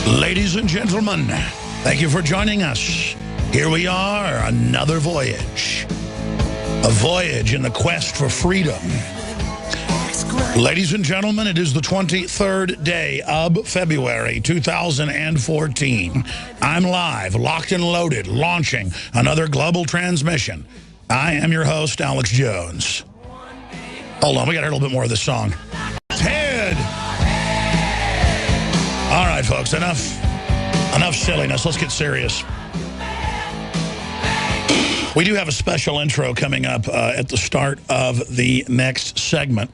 Ladies and gentlemen, thank you for joining us. Here we are, another voyage. A voyage in the quest for freedom. Ladies and gentlemen, it is the 23rd day of February 2014. I'm live, locked and loaded, launching another global transmission. I am your host, Alex Jones. Hold on, we got a little bit more of this song. Ted! All right, folks, enough silliness. Let's get serious. We do have a special intro coming up at the start of the next segment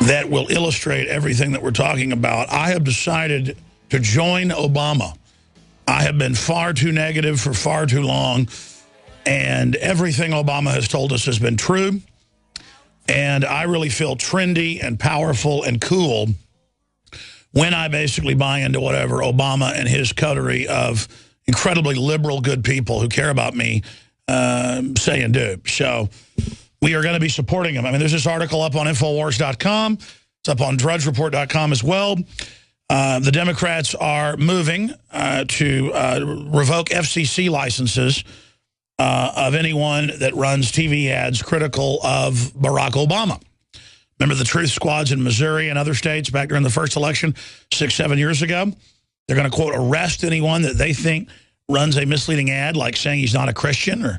that will illustrate everything that we're talking about. I have decided to join Obama. I have been far too negative for far too long, and everything Obama has told us has been true. And I really feel trendy and powerful and cool when I basically buy into whatever Obama and his coterie of incredibly liberal, good people who care about me say and do. So we are going to be supporting him. I mean, there's this article up on Infowars.com. It's up on DrudgeReport.com as well. The Democrats are moving to revoke FCC licenses of anyone that runs TV ads critical of Barack Obama. Remember the truth squads in Missouri and other states back during the first election 6-7 years ago? They're going to, quote, arrest anyone that they think runs a misleading ad, like saying he's not a Christian or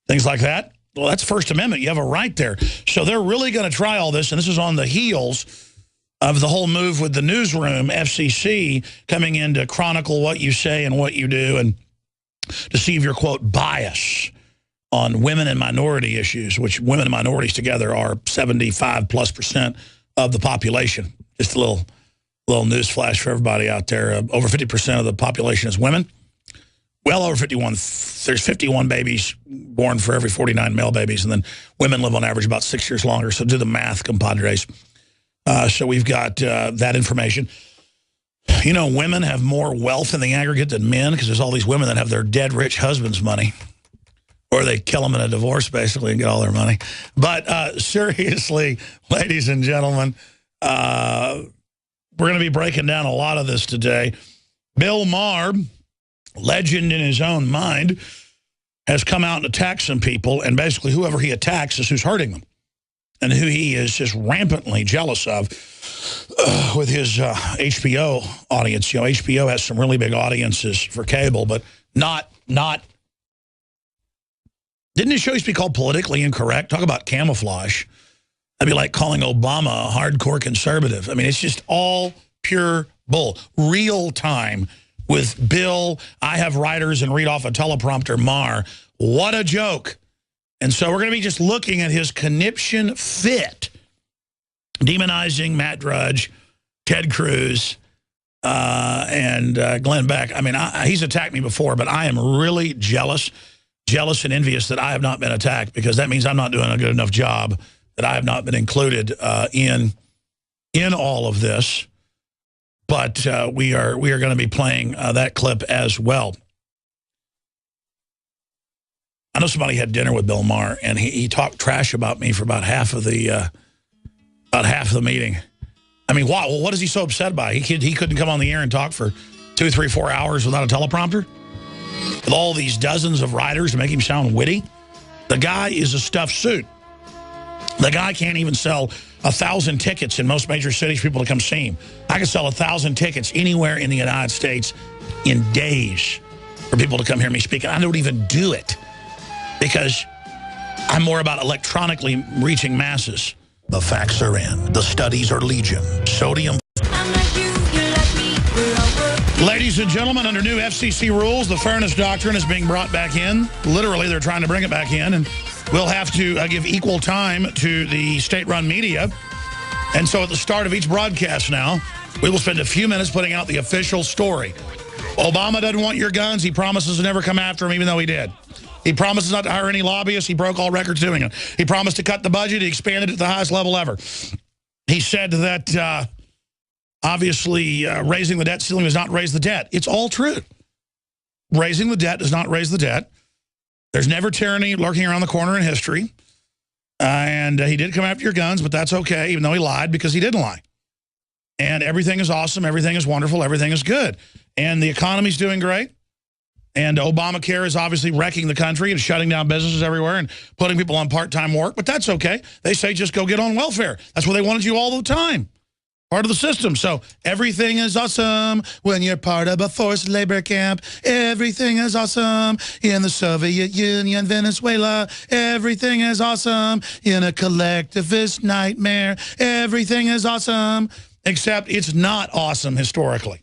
things like that. Well, that's First Amendment. You have a right there. So they're really going to try all this, and this is on the heels of the whole move with the newsroom, FCC, coming in to chronicle what you say and what you do and to see if you're, quote, bias on women and minority issues, which women and minorities together are 75+% of the population. Just a little news flash for everybody out there. Over 50% of the population is women. Well over 51. There's 51 babies born for every 49 male babies, and then women live on average about 6 years longer. So do the math, compadres. So we've got that information. You know, women have more wealth in the aggregate than men because there's all these women that have their dead rich husband's money. Or they kill them in a divorce, basically, and get all their money. But seriously, ladies and gentlemen, we're going to be breaking down a lot of this today. Bill Maher, legend in his own mind, has come out and attacked some people, and basically whoever he attacks is who's hurting them, and who he is just rampantly jealous of with his HBO audience. You know, HBO has some really big audiences for cable, but not. Didn't his show used to be called Politically Incorrect? Talk about camouflage. That'd be like calling Obama a hardcore conservative. I mean, it's just all pure bull. Real time with Bill. I have writers and read off a teleprompter. Maher. What a joke. And so we're going to be just looking at his conniption fit, demonizing Matt Drudge, Ted Cruz, and Glenn Beck. I mean, he's attacked me before, but I am really jealous and envious that I have not been attacked, because that means I'm not doing a good enough job, that I have not been included in all of this. But we are going to be playing that clip as well. I know somebody had dinner with Bill Maher, and he talked trash about me for about half of the meeting. I mean, wow, what is he so upset by? He couldn't come on the air and talk for 2, 3, 4 hours without a teleprompter? With all these dozens of writers to make him sound witty? The guy is a stuffed suit. The guy can't even sell 1,000 tickets in most major cities for people to come see him. I can sell 1,000 tickets anywhere in the United States in days for people to come hear me speak. And I don't even do it because I'm more about electronically reaching masses. The facts are in. The studies are legion. Sodium. Ladies and gentlemen, under new FCC rules, the fairness doctrine is being brought back in. Literally, they're trying to bring it back in, and we'll have to give equal time to the state-run media. And so at the start of each broadcast now, we will spend a few minutes putting out the official story. Obama doesn't want your guns. He promises to never come after them, even though he did. He promises not to hire any lobbyists. He broke all records doing it. He promised to cut the budget. He expanded it to the highest level ever. He said that... obviously, raising the debt ceiling does not raise the debt. It's all true. Raising the debt does not raise the debt. There's never tyranny lurking around the corner in history. And he did come after your guns, but that's okay, even though he lied, because he didn't lie. And everything is awesome. Everything is wonderful. Everything is good. And the economy's doing great. And Obamacare is obviously wrecking the country and shutting down businesses everywhere and putting people on part-time work. But that's okay. They say just go get on welfare. That's where they wanted you all the time. Part of the system. So everything is awesome when you're part of a forced labor camp. Everything is awesome in the Soviet Union, Venezuela. Everything is awesome in a collectivist nightmare. Everything is awesome, except it's not awesome historically.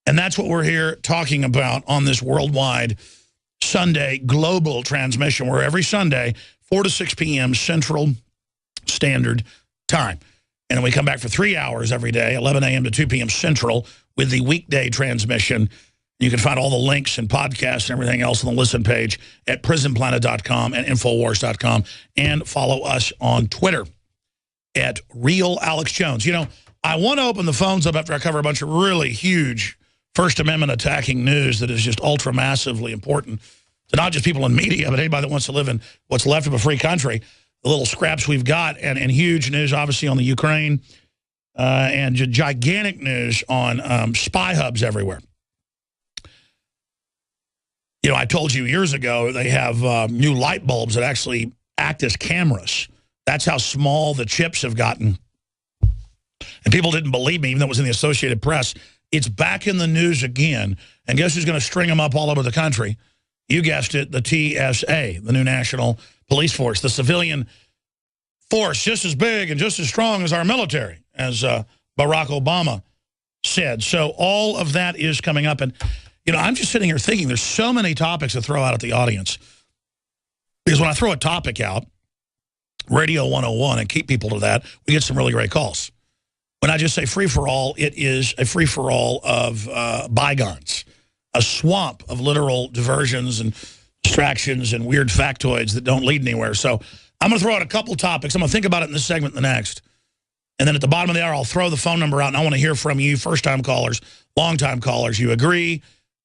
And that's what we're here talking about on this worldwide Sunday global transmission, where every Sunday, 4 to 6 p.m. Central Standard Time. And then we come back for 3 hours every day, 11 a.m. to 2 p.m. Central, with the weekday transmission. You can find all the links and podcasts and everything else on the listen page at prisonplanet.com and Infowars.com. And follow us on Twitter at Real Alex Jones. You know, I want to open the phones up after I cover a bunch of really huge First Amendment attacking news that is just ultra massively important to not just people in media, but anybody that wants to live in what's left of a free country. The little scraps we've got, and huge news, obviously, on the Ukraine, and gigantic news on spy hubs everywhere. You know, I told you years ago they have new light bulbs that actually act as cameras. That's how small the chips have gotten. And people didn't believe me, even though it was in the Associated Press. It's back in the news again. And guess who's going to string them up all over the country? You guessed it, the TSA, the new National Police Force, the civilian force just as big and just as strong as our military, as Barack Obama said. So all of that is coming up. And, you know, I'm just sitting here thinking there's so many topics to throw out at the audience. Because when I throw a topic out, Radio 101, and keep people to that, we get some really great calls. When I just say free-for-all, it is a free-for-all of bygones, a swamp of literal diversions and distractions and weird factoids that don't lead anywhere. So I'm going to throw out a couple topics. I'm going to think about it in this segment and the next. And then at the bottom of the hour, I'll throw the phone number out, and I want to hear from you, first-time callers, long-time callers. You agree,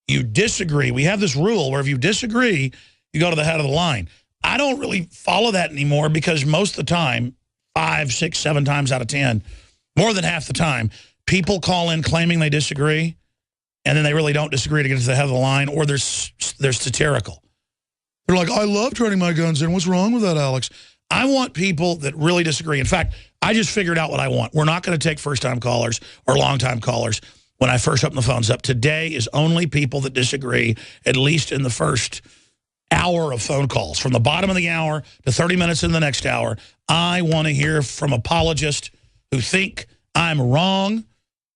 you disagree. We have this rule where if you disagree, you go to the head of the line. I don't really follow that anymore because most of the time, 5, 6, 7 times out of 10, more than half the time, people call in claiming they disagree, and then they really don't disagree to get to the head of the line, or they're satirical. They're like, I love turning my guns in. What's wrong with that, Alex? I want people that really disagree. In fact, I just figured out what I want. We're not going to take first-time callers or long-time callers when I first open the phones up. Today is only people that disagree, at least in the first hour of phone calls. From the bottom of the hour to 30 minutes in the next hour, I want to hear from apologists who think I'm wrong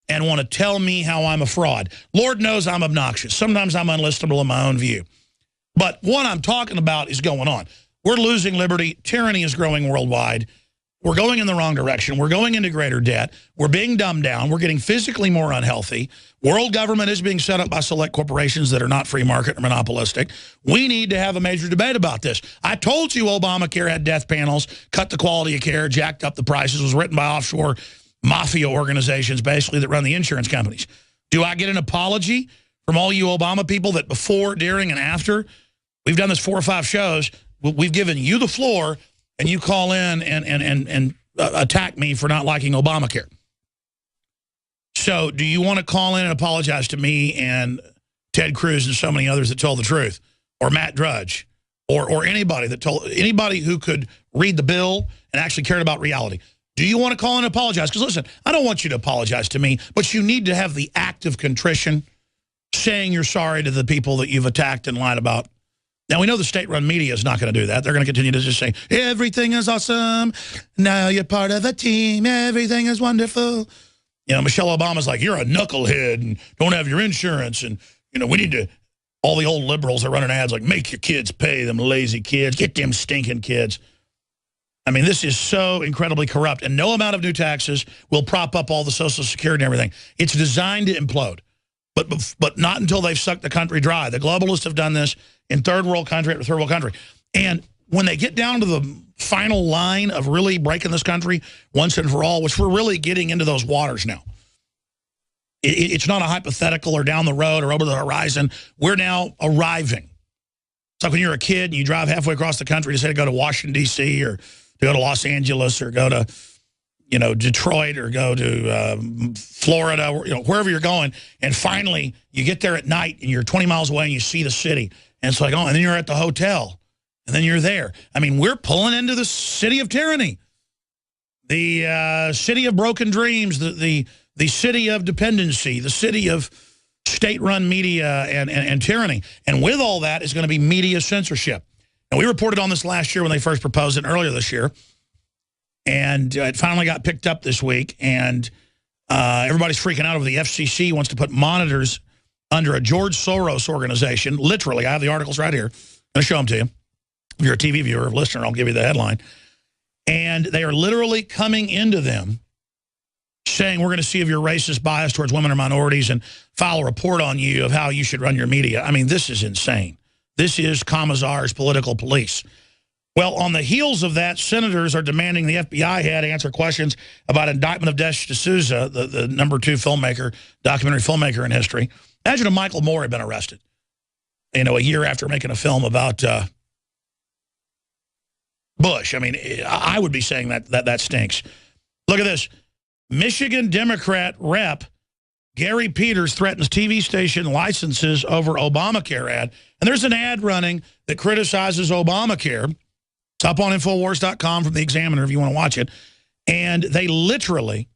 and want to tell me how I'm a fraud. Lord knows I'm obnoxious. Sometimes I'm unlistenable in my own view. But what I'm talking about is going on. We're losing liberty. Tyranny is growing worldwide. We're going in the wrong direction. We're going into greater debt. We're being dumbed down. We're getting physically more unhealthy. World government is being set up by select corporations that are not free market or monopolistic. We need to have a major debate about this. I told you Obamacare had death panels, cut the quality of care, jacked up the prices, was written by offshore mafia organizations, basically, that run the insurance companies. Do I get an apology from all you Obama people that before, during, and after, we've done this 4 or 5 shows, we've given you the floor, and you call in and attack me for not liking Obamacare? So do you want to call in and apologize to me and Ted Cruz and so many others that told the truth, or Matt Drudge, or anybody that told, anybody who could read the bill and actually cared about reality? Do you want to call in and apologize? Because listen, I don't want you to apologize to me, but you need to have the act of contrition, saying you're sorry to the people that you've attacked and lied about. Now, we know the state-run media is not going to do that. They're going to continue to just say, everything is awesome. Now you're part of the team. Everything is wonderful. You know, Michelle Obama's like, you're a knucklehead and don't have your insurance. And, you know, we need to, all the old liberals are running ads like, make your kids pay, them lazy kids. Get them stinking kids. I mean, this is so incredibly corrupt. And no amount of new taxes will prop up all the Social Security and everything. It's designed to implode. But not until they've sucked the country dry. The globalists have done this in third world country after third world country. And when they get down to the final line of really breaking this country once and for all, which we're really getting into those waters now. It's not a hypothetical or down the road or over the horizon. We're now arriving. It's like when you're a kid and you drive halfway across the country to say to go to Washington, D.C. or to go to Los Angeles or go to, Detroit or go to Florida, or, wherever you're going, and finally you get there at night and you're 20 miles away and you see the city, and it's like, oh, and then you're at the hotel, and then you're there. I mean, we're pulling into the city of tyranny, the city of broken dreams, the city of dependency, the city of state-run media and tyranny. And with all that is going to be media censorship. And we reported on this last year when they first proposed it, earlier this year. And it finally got picked up this week, and everybody's freaking out over the FCC wants to put monitors under a George Soros organization. Literally, I have the articles right here. I'm going to show them to you. If you're a TV viewer or listener, I'll give you the headline. And they are literally coming into them saying, we're going to see if you're racist, biased towards women or minorities, and file a report on you of how you should run your media. I mean, this is insane. This is Commissar's political police. Well, on the heels of that, senators are demanding the FBI head answer questions about indictment of Desh D'Souza, the #2 filmmaker, documentary filmmaker in history. Imagine if Michael Moore had been arrested, a year after making a film about Bush. I mean, I would be saying that stinks. Look at this. Michigan Democrat rep Gary Peters threatens TV station licenses over Obamacare ad. And there's an ad running that criticizes Obamacare. It's up on Infowars.com from the Examiner if you want to watch it. And they literally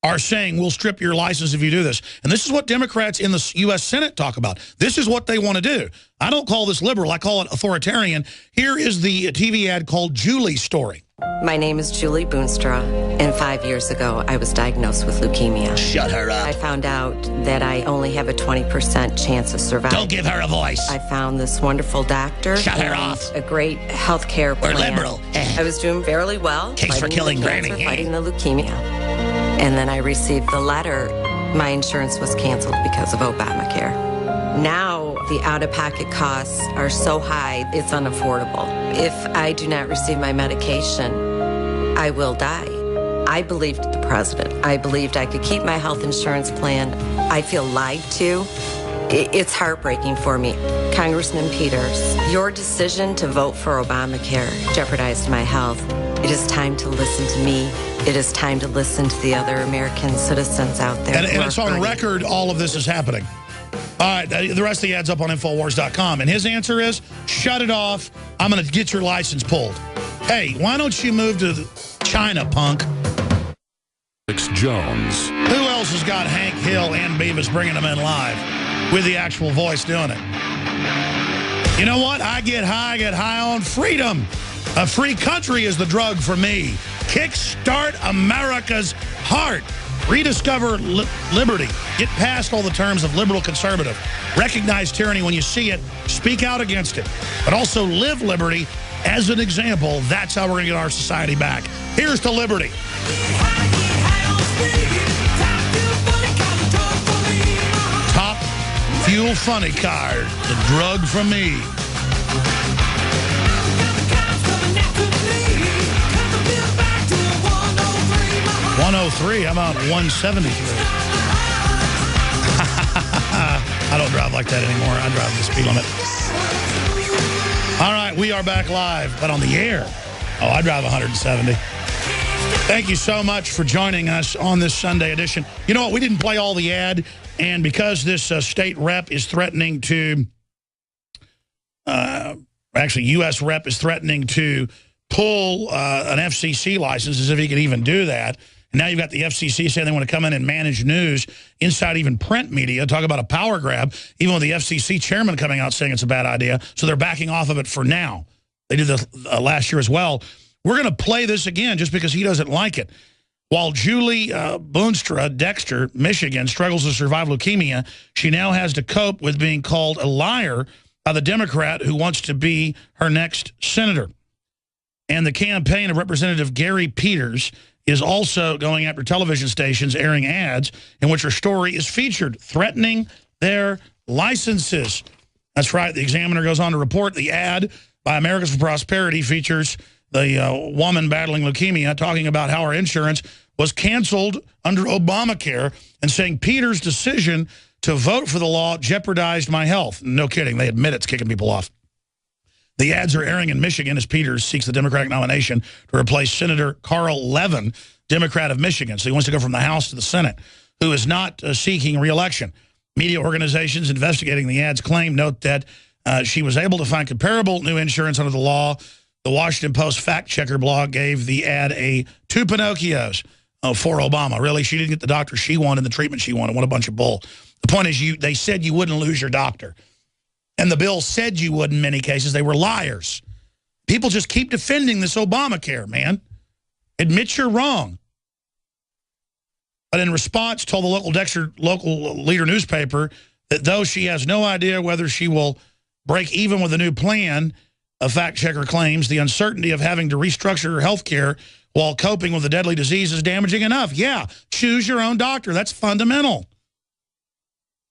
are saying, we'll strip your license if you do this. And this is what Democrats in the U.S. Senate talk about. This is what they want to do. I don't call this liberal. I call it authoritarian. Here is the TV ad called Julie's Story. My name is Julie Boonstra, and 5 years ago, I was diagnosed with leukemia. Shut her up. I found out that I only have a 20% chance of surviving. Don't give her a voice. I found this wonderful doctor. Shut her off. A great health care plan. We're liberal. I was doing fairly well. Case for killing Granny. Fighting the leukemia. And then I received the letter. My insurance was canceled because of Obamacare. Now, the out-of-pocket costs are so high, it's unaffordable. If I do not receive my medication, I will die. I believed the president. I believed I could keep my health insurance plan. I feel lied to. It's heartbreaking for me. Congressman Peters, your decision to vote for Obamacare jeopardized my health. It is time to listen to me. It is time to listen to the other American citizens out there. And it's on record, all of this is happening. All right, the rest of the ad's up on Infowars.com. And his answer is, shut it off. I'm going to get your license pulled. Hey, why don't you move to China, punk? Alex Jones. Who else has got Hank Hill and Beavis bringing them in live with the actual voice doing it? You know what? I get high on freedom. A free country is the drug for me. Kickstart America's heart. Rediscover liberty. Get past all the terms of liberal conservative. Recognize tyranny when you see it. Speak out against it. But also live liberty as an example. That's how we're going to get our society back. Here's to liberty. Top Fuel Funny card. The drug from me. 103, I'm on 173. I don't drive like that anymore. I drive the speed limit. All right, we are back live, but on the air. Oh, I drive 170. Thank you so much for joining us on this Sunday edition. You know what? We didn't play all the ad, and because this state rep is threatening to, actually, U.S. rep is threatening to pull an FCC license, as if he could even do that. And now you've got the FCC saying they want to come in and manage news inside even print media. Talk about a power grab, even with the FCC chairman coming out saying it's a bad idea. So they're backing off of it for now. They did this last year as well. We're going to play this again just because he doesn't like it. While Julie Boonstra, Dexter, Michigan, struggles to survive leukemia, she now has to cope with being called a liar by the Democrat who wants to be her next senator. And the campaign of Representative Gary Peters is also going after television stations airing ads in which her story is featured, threatening their licenses. That's right. The Examiner goes on to report the ad by Americans for Prosperity features the woman battling leukemia talking about how her insurance was canceled under Obamacare and saying Peters' decision to vote for the law jeopardized my health. No kidding. They admit it's kicking people off. The ads are airing in Michigan as Peters seeks the Democratic nomination to replace Senator Carl Levin, Democrat of Michigan. So he wants to go from the House to the Senate, who is not seeking re-election. Media organizations investigating the ads claim note that she was able to find comparable new insurance under the law. The Washington Post fact-checker blog gave the ad a 2 Pinocchios for Obama. Really, she didn't get the doctor she wanted, the treatment she wanted. What a bunch of bull. The point is, they said you wouldn't lose your doctor. And the bill said you would in many cases. They were liars. People just keep defending this Obamacare, man. Admit you're wrong. But in response, told the local leader newspaper that though she has no idea whether she will break even with the new plan, a fact-checker claims the uncertainty of having to restructure her health care while coping with a deadly disease is damaging enough. Yeah, choose your own doctor. That's fundamental.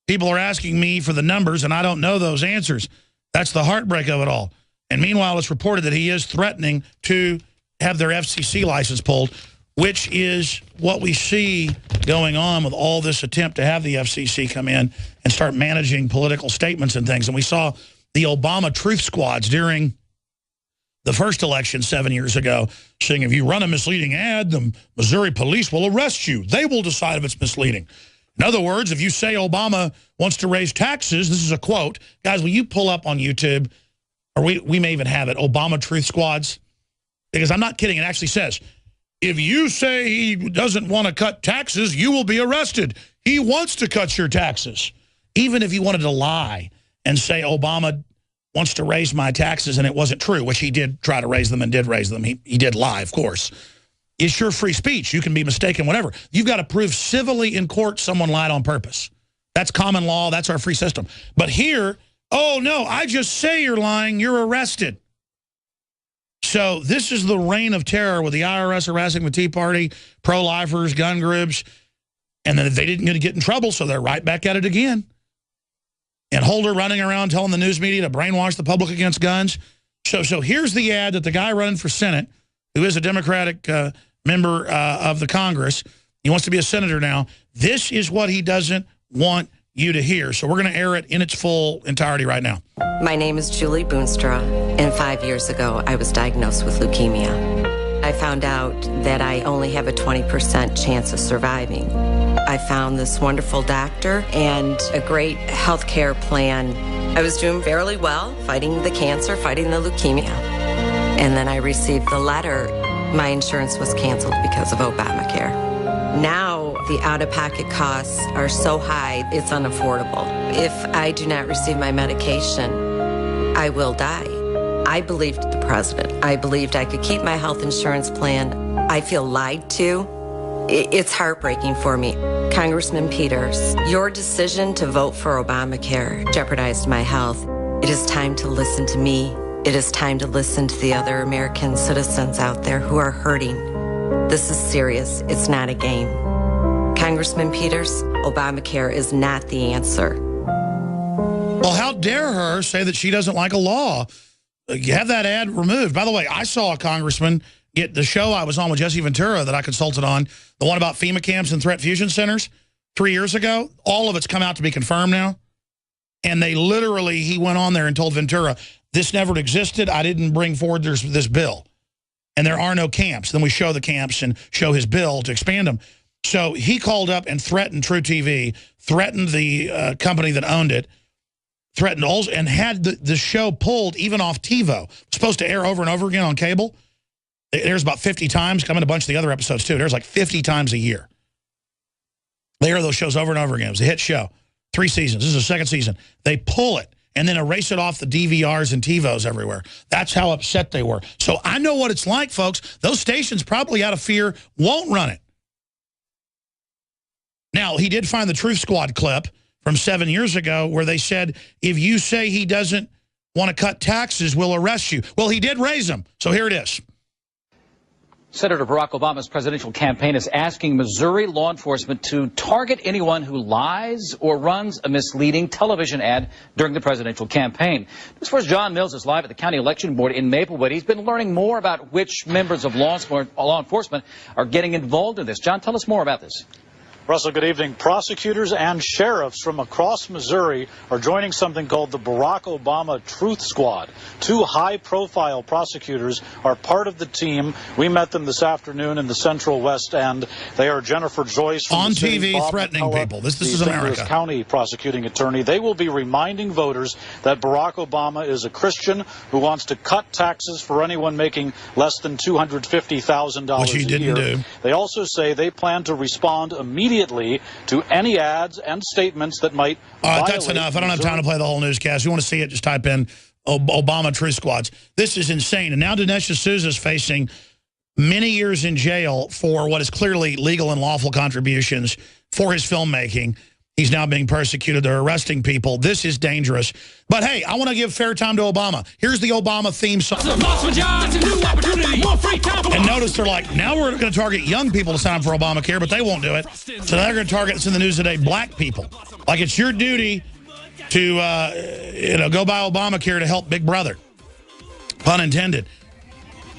People are asking me for the numbers, and I don't know those answers. That's the heartbreak of it all. And meanwhile, it's reported that he is threatening to have their FCC license pulled, which is what we see going on with all this attempt to have the FCC come in and start managing political statements and things. And we saw the Obama truth squads during the first election 7 years ago saying, if you run a misleading ad, the Missouri police will arrest you. They will decide if it's misleading. In other words, if you say Obama wants to raise taxes, this is a quote. Guys, will you pull up on YouTube, or we may even have it, Obama truth squads? Because I'm not kidding. It actually says, if you say he doesn't want to cut taxes, you will be arrested. He wants to cut your taxes. Even if he wanted to lie and say Obama wants to raise my taxes and it wasn't true, which he did try to raise them and did raise them. He did lie, of course. It's your free speech. You can be mistaken, whatever. You've got to prove civilly in court someone lied on purpose. That's common law. That's our free system. But here, oh, no, I just say you're lying. You're arrested. So this is the reign of terror with the IRS harassing the Tea Party, pro-lifers, gun groups, and then they didn't get in trouble, so they're right back at it again. And Holder running around telling the news media to brainwash the public against guns. So here's the ad that the guy running for Senate, who is a Democratic member of the Congress, he wants to be a senator now. This is what he doesn't want you to hear. So we're going to air it in its full entirety right now. My name is Julie Boonstra, and 5 years ago, I was diagnosed with leukemia. I found out that I only have a 20% chance of surviving. I found this wonderful doctor and a great health care plan. I was doing fairly well, fighting the cancer, fighting the leukemia. And then I received the letter. My insurance was canceled because of Obamacare. Now, the out-of-pocket costs are so high, it's unaffordable. If I do not receive my medication, I will die. I believed the president. I believed I could keep my health insurance plan. I feel lied to. It's heartbreaking for me. Congressman Peters, your decision to vote for Obamacare jeopardized my health. It is time to listen to me. It is time to listen to the other American citizens out there who are hurting. This is serious. It's not a game. Congressman Peters, Obamacare is not the answer. Well, how dare her say that she doesn't like a law? You have that ad removed. By the way, I saw a congressman get the show I was on with Jesse Ventura that I consulted on, the one about FEMA camps and threat fusion centers 3 years ago. All of it's come out to be confirmed now. And they literally, he went on there and told Ventura, this never existed. I didn't bring forward this bill. And there are no camps. Then we show the camps and show his bill to expand them. So he called up and threatened True TV, threatened the company that owned it, threatened all, and had the show pulled even off TiVo. It's supposed to air over and over again on cable. It airs about 50 times, coming to a bunch of the other episodes too. It airs like 50 times a year. They air those shows over and over again. It was a hit show. 3 seasons. This is the 2nd season. They pull it and then erase it off the DVRs and TiVos everywhere. That's how upset they were. So I know what it's like, folks. Those stations probably out of fear won't run it. Now, he did find the Truth Squad clip from 7 years ago where they said, if you say he doesn't want to cut taxes, we'll arrest you. Well, he did raise them. So here it is. Senator Barack Obama's presidential campaign is asking Missouri law enforcement to target anyone who lies or runs a misleading television ad during the presidential campaign. This was John Mills is live at the county election board in Maplewood. He's been learning more about which members of law enforcement are getting involved in this. John, tell us more about this. Russell, good evening. Prosecutors and sheriffs from across Missouri are joining something called the Barack Obama Truth Squad. Two high-profile prosecutors are part of the team. We met them this afternoon in the Central West End. They are Jennifer Joyce from on the city, TV Bob threatening McCullough, people. This the is St. America. Louis County prosecuting attorney. They will be reminding voters that Barack Obama is a Christian who wants to cut taxes for anyone making less than $250,000 Which he a didn't year. do. They also say they plan to respond immediately to any ads and statements that might violate. That's enough. I don't have time to play the whole newscast. If you want to see it, just type in Obama Truth Squads. This is insane. And now Dinesh D'Souza is facing many years in jail for what is clearly legal and lawful contributions for his filmmaking. He's now being persecuted. They're arresting people. This is dangerous. But hey, I want to give fair time to Obama. Here's the Obama theme song. And notice they're like, now we're going to target young people to sign up for Obamacare, but they won't do it. So they're going to target, it's in the news today, black people. Like it's your duty to go buy Obamacare to help Big Brother. Pun intended.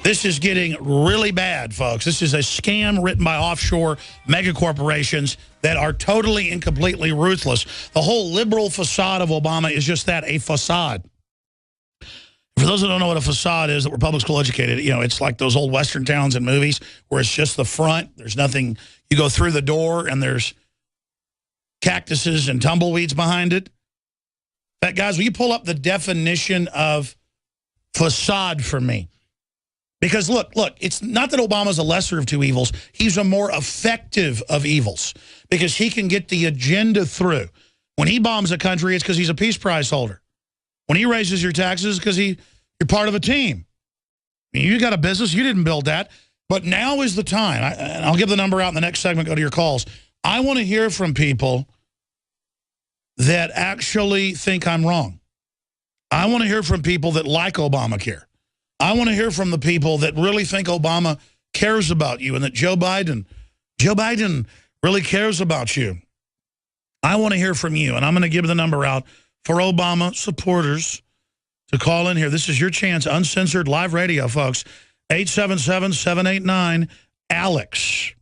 This is getting really bad, folks. This is a scam written by offshore mega corporations that are totally and completely ruthless. The whole liberal facade of Obama is just that, a facade. For those who don't know what a facade is, that were public school educated, it's like those old Western towns and movies where it's just the front. There's nothing. You go through the door and there's cactuses and tumbleweeds behind it. In fact, guys, will you pull up the definition of facade for me? Because look, it's not that Obama's a lesser of two evils. He's a more effective of evils because he can get the agenda through. When he bombs a country, it's because he's a peace prize holder. When he raises your taxes, because you're part of a team. I mean, you got a business. You didn't build that. But now is the time. And I'll give the number out in the next segment. Go to your calls. I want to hear from people that actually think I'm wrong. I want to hear from people that like Obamacare. I want to hear from the people that really think Obama cares about you and that Joe Biden really cares about you. I want to hear from you, and I'm going to give the number out for Obama supporters to call in here. This is your chance, uncensored live radio, folks. 877-789-ALEX,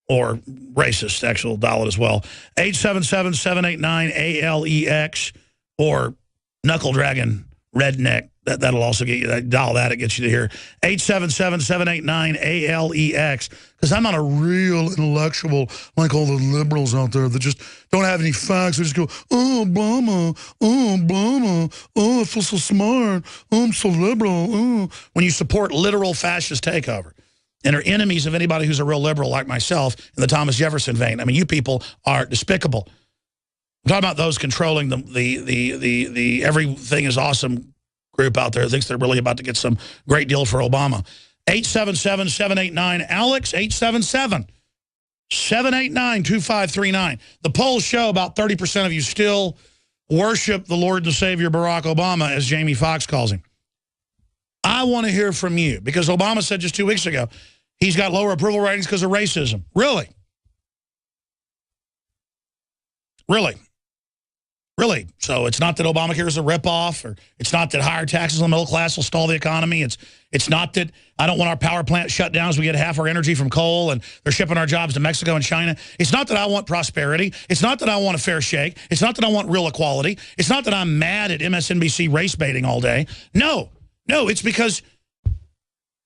or racist, actual dial it as well. 877-789-ALEX, or knuckle dragon redneck. That'll also get you, dial that, it gets you to here. 877-789-ALEX, because I'm not a real intellectual like all the liberals out there that just don't have any facts. They just go, oh, Obama, oh, I feel so smart, oh, I'm so liberal. Oh. When you support literal fascist takeover and are enemies of anybody who's a real liberal like myself in the Thomas Jefferson vein, I mean, you people are despicable. I'm talking about those controlling the everything is awesome group out there that thinks they're really about to get some great deal for Obama. 877-789-ALEX, 877-789-2539. The polls show about 30% of you still worship the Lord and Savior Barack Obama, as Jamie Foxx calls him. I want to hear from you, because Obama said just 2 weeks ago he's got lower approval ratings because of racism. Really? Really? Really. So it's not that Obamacare is a ripoff, or it's not that higher taxes on the middle class will stall the economy. It's not that I don't want our power plant shut down as we get half our energy from coal and they're shipping our jobs to Mexico and China. It's not that I want prosperity. It's not that I want a fair shake. It's not that I want real equality. It's not that I'm mad at MSNBC race baiting all day. No, it's because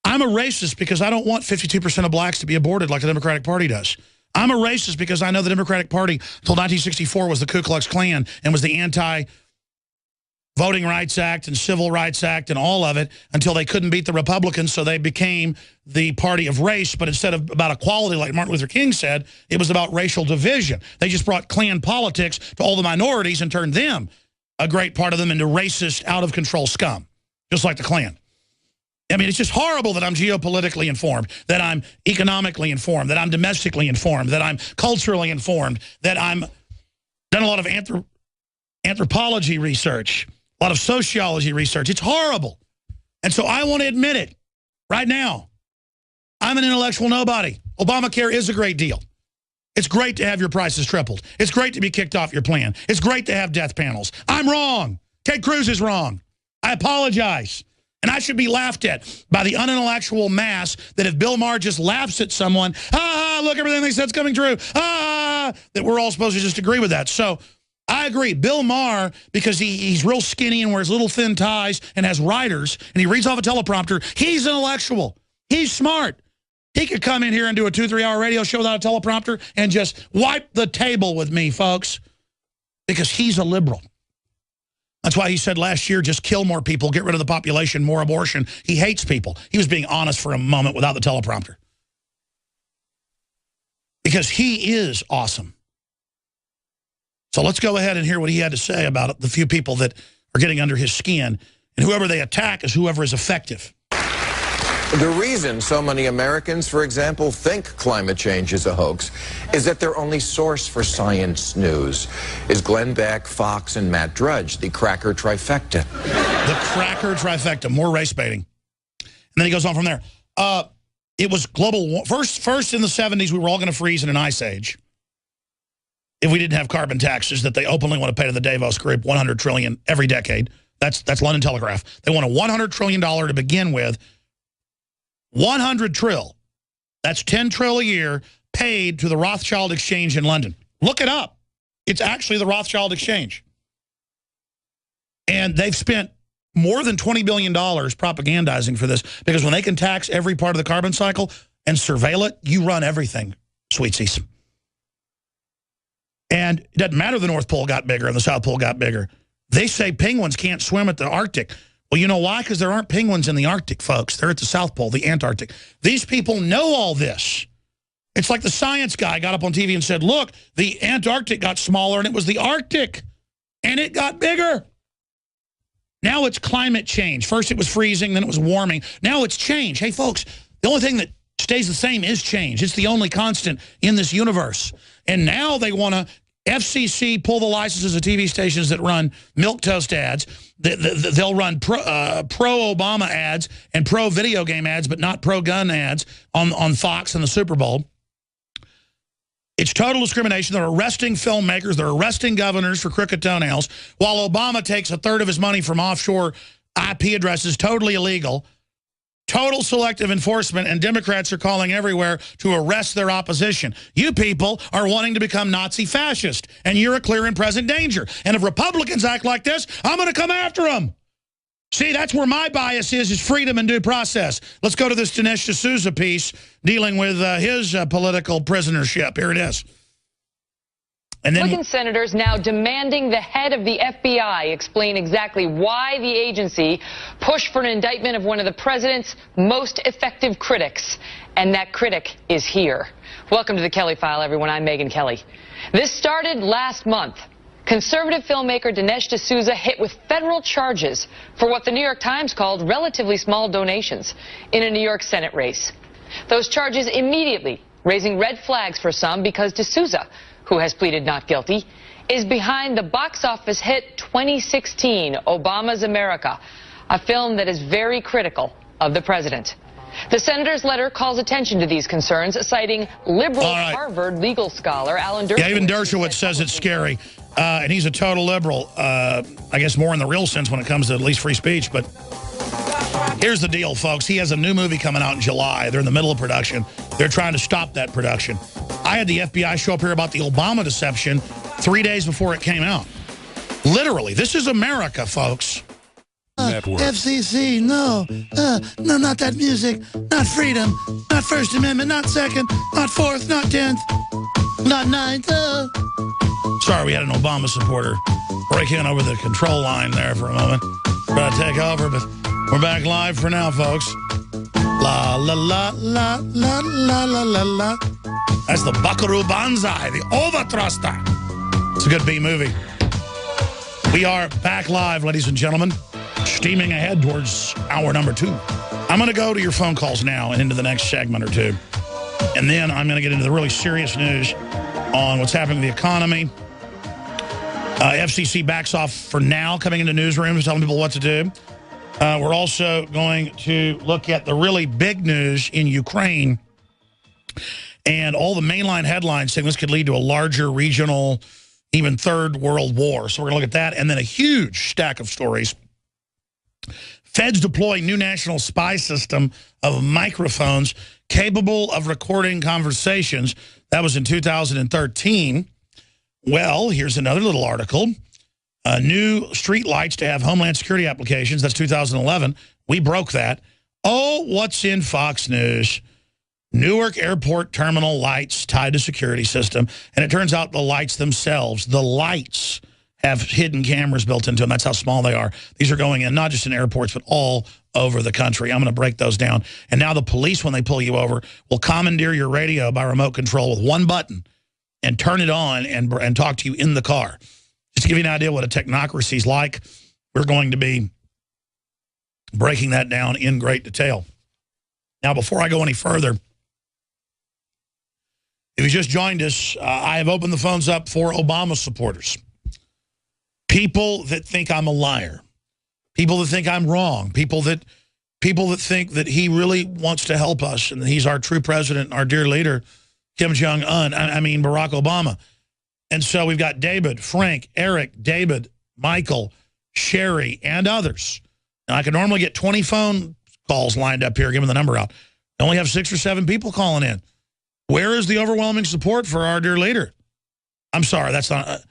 I'm a racist because I don't want 52% of blacks to be aborted like the Democratic Party does. I'm a racist because I know the Democratic Party until 1964 was the Ku Klux Klan and was the anti-Voting Rights Act and Civil Rights Act and all of it until they couldn't beat the Republicans, so they became the party of race. But instead of about equality, like Martin Luther King said, it was about racial division. They just brought Klan politics to all the minorities and turned them, a great part of them, into racist, out-of-control scum, just like the Klan. I mean, it's just horrible that I'm geopolitically informed, that I'm economically informed, that I'm domestically informed, that I'm culturally informed, that I'm done a lot of anthropology research, a lot of sociology research. It's horrible. And so I want to admit it right now. I'm an intellectual nobody. Obamacare is a great deal. It's great to have your prices tripled. It's great to be kicked off your plan. It's great to have death panels. I'm wrong. Ted Cruz is wrong. I apologize. And I should be laughed at by the unintellectual mass that if Bill Maher just laughs at someone, look, everything they said's coming true. that we're all supposed to just agree with that. So I agree. Bill Maher, because he's real skinny and wears little thin ties and has writers, and he reads off a teleprompter, he's intellectual. He's smart. He could come in here and do a 2-3 hour radio show without a teleprompter and just wipe the table with me, folks, because he's a liberal. That's why he said last year, just kill more people, get rid of the population, more abortion. He hates people. He was being honest for a moment without the teleprompter. Because he is awesome. So let's go ahead and hear what he had to say about the few people that are getting under his skin. And whoever they attack is whoever is effective. The reason so many Americans, for example, think climate change is a hoax is that their only source for science news is Glenn Beck, Fox, and Matt Drudge, the cracker trifecta. The cracker trifecta, more race baiting. And then he goes on from there. It was global. First in the 70s, we were all going to freeze in an ice age if we didn't have carbon taxes that they openly want to pay to the Davos group, $100 trillion every decade. That's London Telegraph. They want a $100 trillion to begin with. 100 trill. That's 10 trill a year paid to the Rothschild Exchange in London. Look it up. It's actually the Rothschild Exchange. And they've spent more than $20 billion propagandizing for this, because when they can tax every part of the carbon cycle and surveil it, you run everything, sweetsies. And it doesn't matter the North Pole got bigger and the South Pole got bigger. They say penguins can't swim at the Arctic. Well, you know why? Because there aren't penguins in the Arctic, folks. They're at the South Pole, the Antarctic. These people know all this. It's like the science guy got up on TV and said, look, the Antarctic got smaller and it was the Arctic. And it got bigger. Now it's climate change. First it was freezing, then it was warming. Now it's change. Hey, folks, the only thing that stays the same is change. It's the only constant in this universe. And now they want to FCC pull the licenses of TV stations that run milquetoast ads. They'll run pro-Obama ads and pro-video game ads, but not pro-gun ads on Fox and the Super Bowl. It's total discrimination. They're arresting filmmakers. They're arresting governors for crooked toenails, while Obama takes a third of his money from offshore IP addresses, totally illegal. Total selective enforcement, and Democrats are calling everywhere to arrest their opposition. You people are wanting to become Nazi fascist, and you're a clear and present danger. And if Republicans act like this, I'm going to come after them. See, that's where my bias is freedom and due process. Let's go to this Dinesh D'Souza piece dealing with his political prisonership. Here it is. And then Republican senators now demanding the head of the FBI explain exactly why the agency pushed for an indictment of one of the president's most effective critics. And that critic is here. Welcome to the Kelly File, everyone. I'm Megyn Kelly. This started last month. Conservative filmmaker Dinesh D'Souza hit with federal charges for what the New York Times called relatively small donations in a New York Senate race. Those charges immediately raising red flags for some, because D'Souza, who has pleaded not guilty, is behind the box office hit 2016, Obama's America, a film that is very critical of the president. The senator's letter calls attention to these concerns, citing liberal Harvard legal scholar Alan Dershowitz. Yeah, even Dershowitz says it's scary, and he's a total liberal, I guess more in the real sense when it comes to at least free speech. But here's the deal, folks. He has a new movie coming out in July. They're in the middle of production. They're trying to stop that production. I had the FBI show up here about the Obama deception 3 days before it came out. Literally, this is America, folks. FCC, no. No, not that music. Not freedom. Not First Amendment. Not Second. Not Fourth. Not 10th. Not 9th. Sorry, we had an Obama supporter breaking over the control line there for a moment. We're going to take over, but we're back live for now, folks. La, la, la, la, la, la, la, la, la. That's the Buckaroo Banzai, the Overthruster. It's a good B movie. We are back live, ladies and gentlemen, steaming ahead towards hour number 2. I'm going to go to your phone calls now and into the next segment or two. And then I'm going to get into the really serious news on what's happening in the economy. FCC backs off for now, coming into newsrooms, telling people what to do. We're also going to look at the really big news in Ukraine and all the mainline headlines saying this could lead to a larger regional, even third world war. So we're going to look at that, and then a huge stack of stories. Feds deploy new national spy system of microphones capable of recording conversations. That was in 2013. Well, here's another little article. New street lights to have Homeland Security applications. That's 2011. We broke that. Oh, what's in Fox News? Newark Airport terminal lights tied to security system. And it turns out the lights themselves, the lights have hidden cameras built into them. That's how small they are. These are going in not just in airports, but all over the country. I'm going to break those down. And now the police, when they pull you over, will commandeer your radio by remote control with one button and turn it on and talk to you in the car. Just to give you an idea what a technocracy is like, we're going to be breaking that down in great detail. Now, before I go any further, if you just joined us, I have opened the phones up for Obama supporters. People that think I'm a liar. People that think I'm wrong. People that think that he really wants to help us and that he's our true president, our dear leader, Kim Jong-un, I mean Barack Obama. And so we've got David, Frank, Eric, David, Michael, Sherry, and others. Now, I can normally get 20 phone calls lined up here, giving the number out. I only have 6 or 7 people calling in. Where is the overwhelming support for our dear leader? I'm sorry, that's not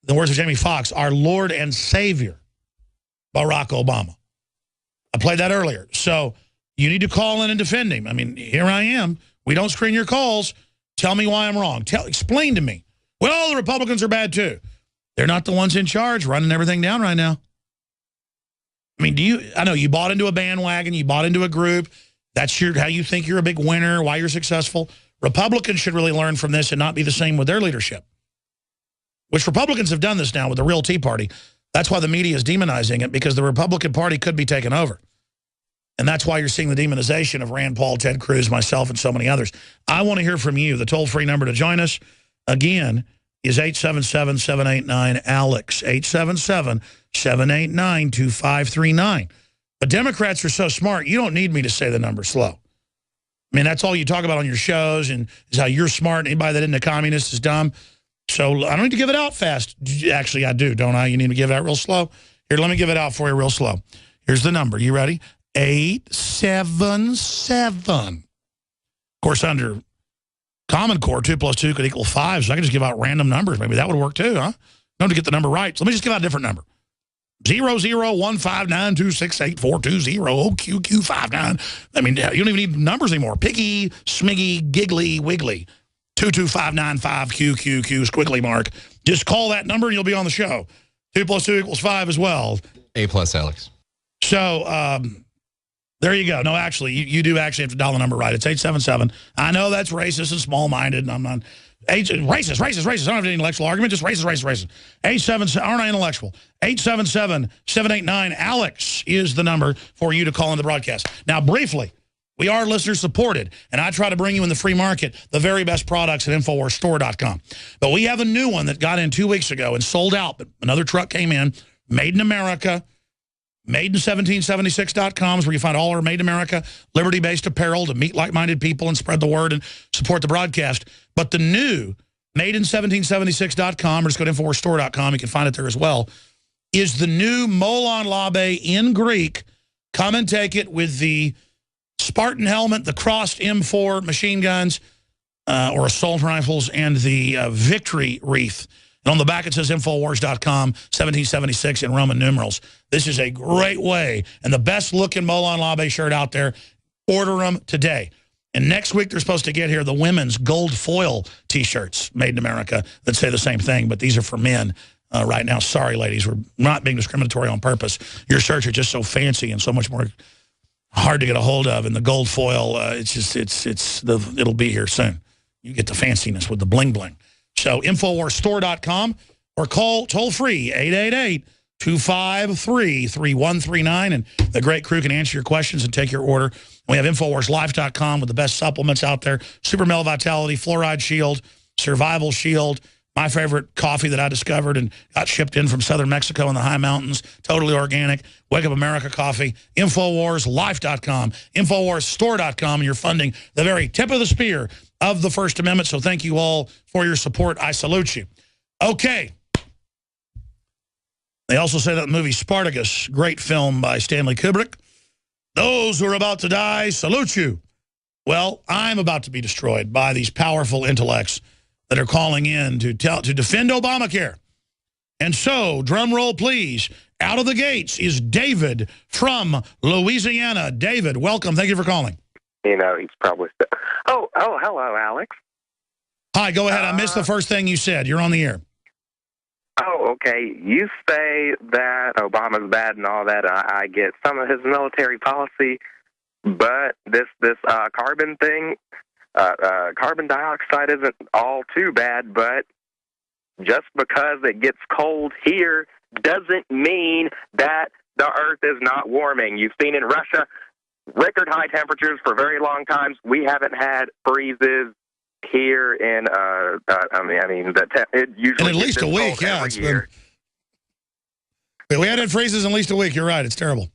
the words of Jamie Foxx, our Lord and Savior, Barack Obama. I played that earlier. So you need to call in and defend him. I mean, here I am. We don't screen your calls. Tell me why I'm wrong. Explain to me. Well, the Republicans are bad too. They're not the ones in charge running everything down right now. I mean, I know you bought into a bandwagon. You bought into a group. That's how you think you're a big winner, why you're successful. Republicans should really learn from this and not be the same with their leadership. Which Republicans have done this now with the real Tea Party. That's why the media is demonizing it, because the Republican Party could be taken over. And that's why you're seeing the demonization of Rand Paul, Ted Cruz, myself, and so many others. I want to hear from you. The toll-free number to join us, again, is 877-789-ALEX, 877-789-2539. But Democrats are so smart, you don't need me to say the number slow. I mean, that's all you talk about on your shows, and is how you're smart. Anybody that isn't a communist is dumb. So I don't need to give it out fast. Actually, I do, don't I? You need to give it out real slow? Here, let me give it out for you real slow. Here's the number. You ready? 877. Of course, under Common Core, 2 + 2 could equal 5, so I can just give out random numbers. Maybe that would work too, huh? No, to get the number right. So let me just give out a different number. 00159268420OQQ59. I mean, you don't even need numbers anymore. Piggy, Smiggy, Giggly, Wiggly. 22595QQQ squiggly mark. Just call that number and you'll be on the show. 2 + 2 = 5 as well. A plus Alex. So there you go. No, actually, you do actually have to dial the number right. It's 877. I know that's racist and small-minded, and I'm not racist. I don't have any intellectual argument. Just racist. 877. Aren't I intellectual? 877-789-ALEX is the number for you to call in the broadcast. Now, briefly, we are listener-supported, and I try to bring you in the free market the very best products at InfoWarsStore.com. But we have a new one that got in 2 weeks ago and sold out, but another truck came in, made in America. Made-in-1776.com is where you find all our Made in America, liberty-based apparel to meet like-minded people and spread the word and support the broadcast. But the new Made-in-1776.com, or just go to InfoWarsStore.com, you can find it there as well, is the new Molon Labe in Greek. Come and take it with the Spartan helmet, the crossed M4 machine guns, or assault rifles, and the victory wreath. And on the back it says Infowars.com, 1776 in Roman numerals. This is a great way, and the best looking Molon Labe shirt out there. Order them today. And next week they're supposed to get here the women's gold foil T-shirts made in America that say the same thing, but these are for men right now. Sorry, ladies, we're not being discriminatory on purpose. Your shirts are just so fancy and so much more hard to get a hold of, and the gold foil, it'll be here soon. You get the fanciness with the bling bling. So InfoWarsStore.com, or call toll-free 888-253-3139, and the great crew can answer your questions and take your order. We have InfoWarsLife.com with the best supplements out there. Super Male Vitality, Fluoride Shield, Survival Shield, my favorite coffee that I discovered and got shipped in from southern Mexico in the high mountains, totally organic, Wake Up America coffee, InfoWarsLife.com, InfoWarsStore.com, and you're funding the very tip of the spear of the First Amendment. So thank you all for your support. I salute you. Okay. They also say that the movie Spartacus, great film by Stanley Kubrick. Those who are about to die, salute you. Well, I'm about to be destroyed by these powerful intellects that are calling in to defend Obamacare. And so, drum roll, please. Out of the gates is David from Louisiana. David, welcome. Thank you for calling. You know, he's probably... Oh, hello, Alex. Hi, go ahead. I missed the first thing you said. You're on the air. Oh, okay. You say that Obama's bad and all that. I get some of his military policy, but this carbon thing, carbon dioxide isn't all too bad, but just because it gets cold here doesn't mean that the Earth is not warming. You've seen in Russia record high temperatures for very long times. We haven't had freezes here in, it usually in at least a week, yeah. We had freezes in at least a week. You're right. It's terrible.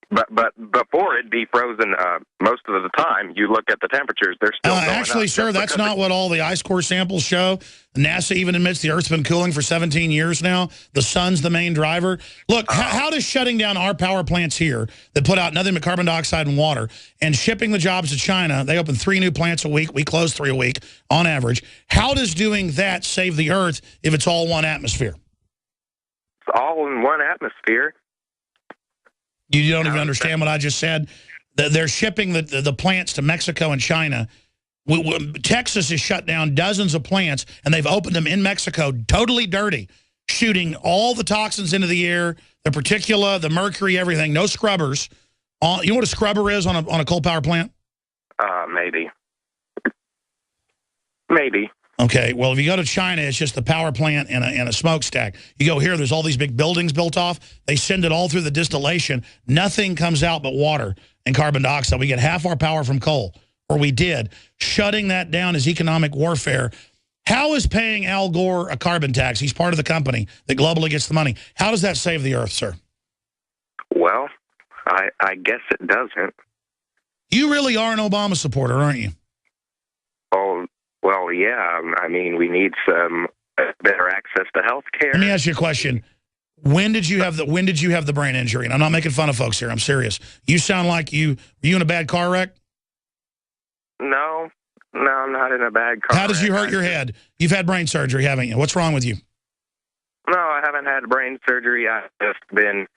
But before it'd be frozen most of the time, you look at the temperatures, they're still going actually, up. sir, that's not what all the ice core samples show. NASA even admits the Earth's been cooling for 17 years now. The sun's the main driver. Look, how does shutting down our power plants here that put out nothing but carbon dioxide and water and shipping the jobs to China, they open 3 new plants a week, we close 3 a week on average. How does doing that save the Earth if it's all one atmosphere? It's all in one atmosphere. You don't even understand what I just said? They're shipping the plants to Mexico and China. Texas has shut down dozens of plants, and they've opened them in Mexico, totally dirty, shooting all the toxins into the air, the particula, the mercury, everything, no scrubbers. You know what a scrubber is on a coal power plant? Maybe. Maybe. Okay, well, if you go to China, it's just the power plant and a smokestack. You go here, there's all these big buildings built off. They send it all through the distillation. Nothing comes out but water and carbon dioxide. We get half our power from coal, or we did. Shutting that down is economic warfare. How is paying Al Gore a carbon tax? He's part of the company that globally gets the money. How does that save the Earth, sir? Well, I guess it doesn't. You really are an Obama supporter, aren't you? Oh, well, yeah. I mean, we need some better access to health care. Let me ask you a question. When did you have the brain injury? And I'm not making fun of folks here. I'm serious. You sound like were you in a bad car wreck? No, I'm not in a bad car wreck. How did you hurt your head? You've had brain surgery, haven't you? What's wrong with you? No, I haven't had brain surgery. I've just been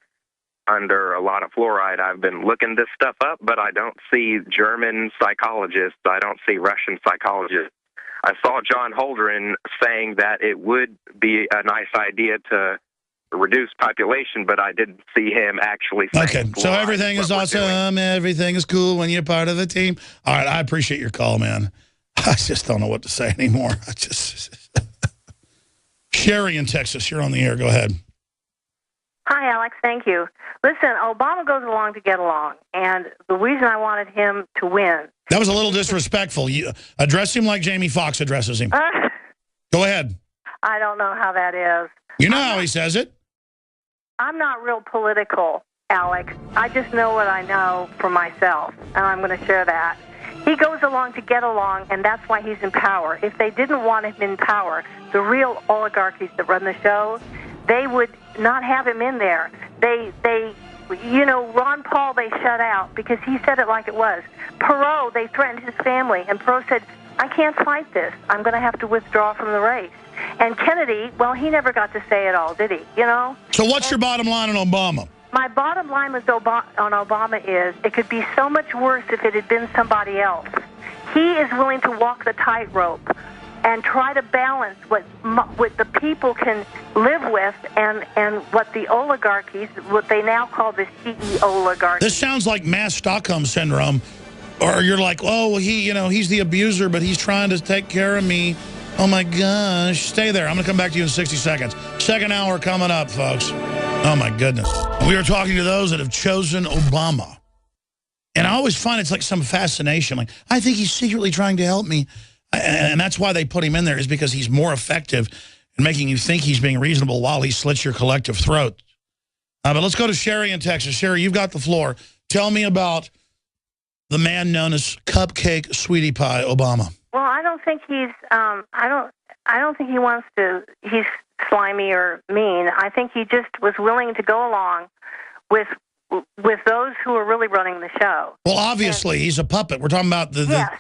under a lot of fluoride. I've been looking this stuff up, but I don't see German psychologists. I don't see Russian psychologists. I saw John Holdren saying that it would be a nice idea to reduce population, but I didn't see him actually saying. Okay, so everything is awesome. Everything is cool when you're part of the team. All right, I appreciate your call, man. I just don't know what to say anymore. Sherry in Texas, you're on the air. Go ahead. Hi, Alex. Thank you. Listen, Obama goes along to get along, and the reason I wanted him to win... That was a little disrespectful. You address him like Jamie Foxx addresses him. Go ahead. I don't know how that is. You know how he says it. I'm not real political, Alex. I just know what I know for myself, and I'm going to share that. He goes along to get along, and that's why he's in power. If they didn't want him in power, the real oligarchies that run the show, they would not have him in there. Ron Paul they shut out because he said it like it was. Perot, they threatened his family, and Perot said, I can't fight this. I'm going to have to withdraw from the race. And Kennedy, well, he never got to say it all, did he? You know? So what's your bottom line on Obama? My bottom line on Obama is it could be so much worse if it had been somebody else. He is willing to walk the tightrope and try to balance what the people can live with and what the oligarchies, what they now call the CEO oligarchy. This sounds like mass Stockholm syndrome, or you're like, oh, well, he's the abuser, but he's trying to take care of me. Oh my gosh, stay there. I'm going to come back to you in 60 seconds. Second hour coming up, folks. Oh my goodness. We are talking to those that have chosen Obama. And I always find it's like some fascination. Like, I think he's secretly trying to help me. And that's why they put him in there, is because he's more effective in making you think he's being reasonable while he slits your collective throat. But let's go to Sherry in Texas. Sherry, you've got the floor. Tell me about the man known as Cupcake Sweetie Pie Obama. Well, I don't think he's. I don't think he wants to. He's slimy or mean. I think he just was willing to go along with with those who are really running the show. Well, obviously, he's a puppet. We're talking about the yes.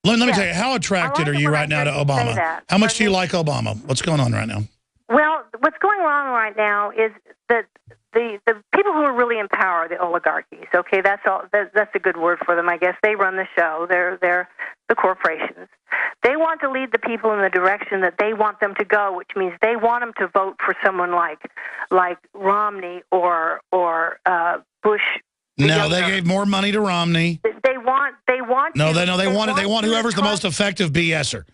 Let me tell you, how attracted are you right now to Obama? How much do you like Obama? What's going on right now? Well, what's going on right now is that the people who are really in power, the oligarchies, okay, that's a good word for them, I guess. They run the show. They're the corporations. They want to lead the people in the direction that they want them to go, which means they want them to vote for someone like Romney or Bush. No, they gave more money to Romney. They want. They want whoever's the most effective BSer.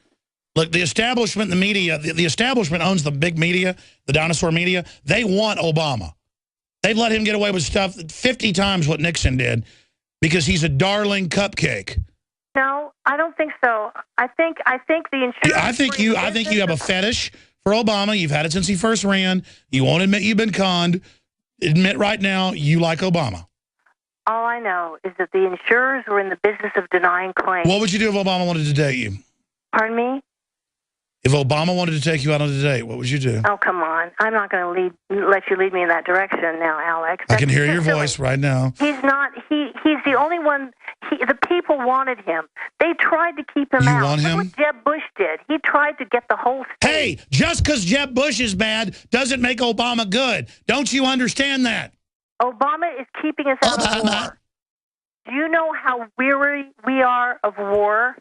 Look, the establishment, the media, the establishment owns the big media, the dinosaur media. They want Obama. They've let him get away with stuff 50 times what Nixon did because he's a darling cupcake. No, I don't think so. I think the insurance. I think you have a fetish for Obama. You've had it since he first ran. You won't admit you've been conned. Admit right now you like Obama. All I know is that the insurers were in the business of denying claims. What would you do if Obama wanted to date you? Pardon me? If Obama wanted to take you out on a date, what would you do? Oh, come on. I'm not going to let you lead me in that direction now, Alex. I can hear your voice right now. He's not. He's the only one. The people wanted him. They tried to keep him out. You want him? Look what Jeb Bush did. He tried to get the whole state. Hey, just because Jeb Bush is bad doesn't make Obama good. Don't you understand that? Obama is keeping us out of war. Do you know how weary we are of war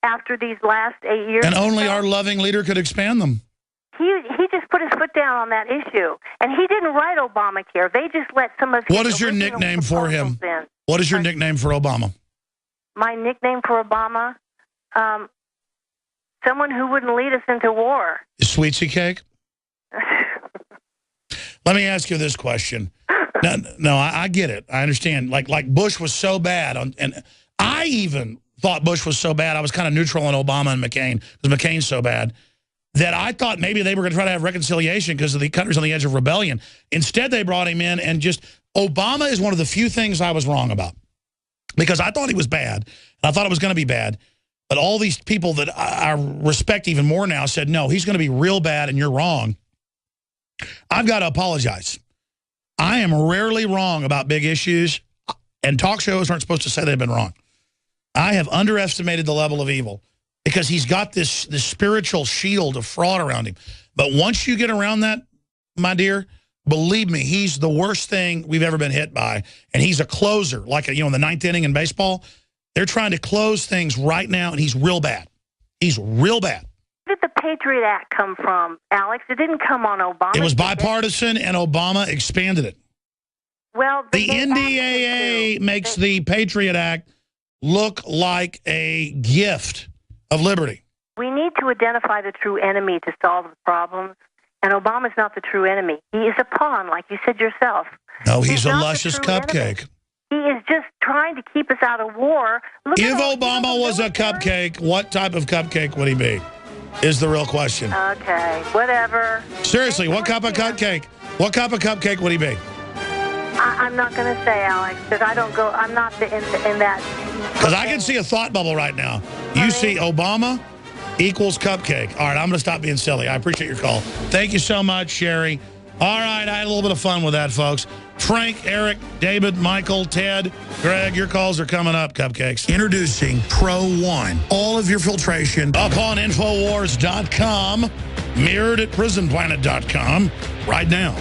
after these last 8 years? And only our loving leader could expand them. He just put his foot down on that issue. And he didn't write Obamacare. They just let some of his What is your nickname for him? In. What is your nickname for Obama? My nickname for Obama? Someone who wouldn't lead us into war. Is Sweetie Cake? Let me ask you this question. No, I get it. I understand. Like Bush was so bad, and I even thought Bush was so bad, I was kind of neutral on Obama and McCain, because McCain's so bad, that I thought maybe they were going to try to have reconciliation because of the country's on the edge of rebellion. Instead, they brought him in, and Obama is one of the few things I was wrong about, because I thought he was bad, and I thought it was going to be bad, but all these people that I respect even more now said, no, he's going to be real bad, and you're wrong. I've got to apologize. I am rarely wrong about big issues, and talk shows aren't supposed to say they've been wrong. I have underestimated the level of evil because he's got this spiritual shield of fraud around him. But once you get around that, my dear, believe me, he's the worst thing we've ever been hit by. And he's a closer, like in the ninth inning in baseball. They're trying to close things right now, and he's real bad. He's real bad. Where did the Patriot Act come from, Alex? It didn't come on Obama. It was bipartisan, and Obama expanded it. Well, the NDAA makes the Patriot Act look like a gift of liberty. We need to identify the true enemy to solve the problems, and Obama's not the true enemy. He is a pawn, like you said yourself. No, he's a luscious cupcake. He is just trying to keep us out of war. If Obama was a cupcake, what type of cupcake would he be? Is the real question. Okay, whatever. Seriously, what type of cupcake? What type of cupcake would he be? I'm not going to say, Alex, because I'm not in that. Because I can see a thought bubble right now. You see Obama equals cupcake. All right, I'm going to stop being silly. I appreciate your call. Thank you so much, Sherry. All right, I had a little bit of fun with that, folks. Frank, Eric, David, Michael, Ted, Greg, your calls are coming up, cupcakes. Introducing Pro One. All of your filtration up on Infowars.com, mirrored at Prisonplanet.com right now.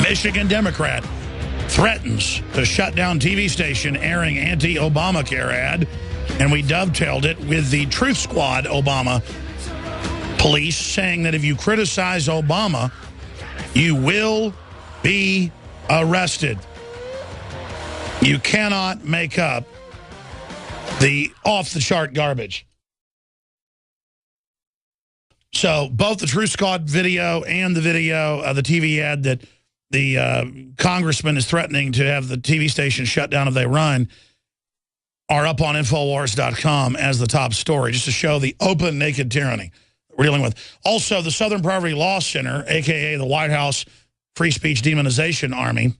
Michigan Democrat threatens to shut down TV station airing anti-Obamacare ad, and we dovetailed it with the Truth Squad Obama police saying that if you criticize Obama, you will be arrested. You cannot make up the off-the-chart garbage. So both the Truth Squad video and the video of the TV ad that the congressman is threatening to have the TV station shut down if they run are up on Infowars.com as the top story, just to show the open, naked tyranny we're dealing with. Also, the Southern Poverty Law Center, a.k.a. the White House Free Speech Demonization Army,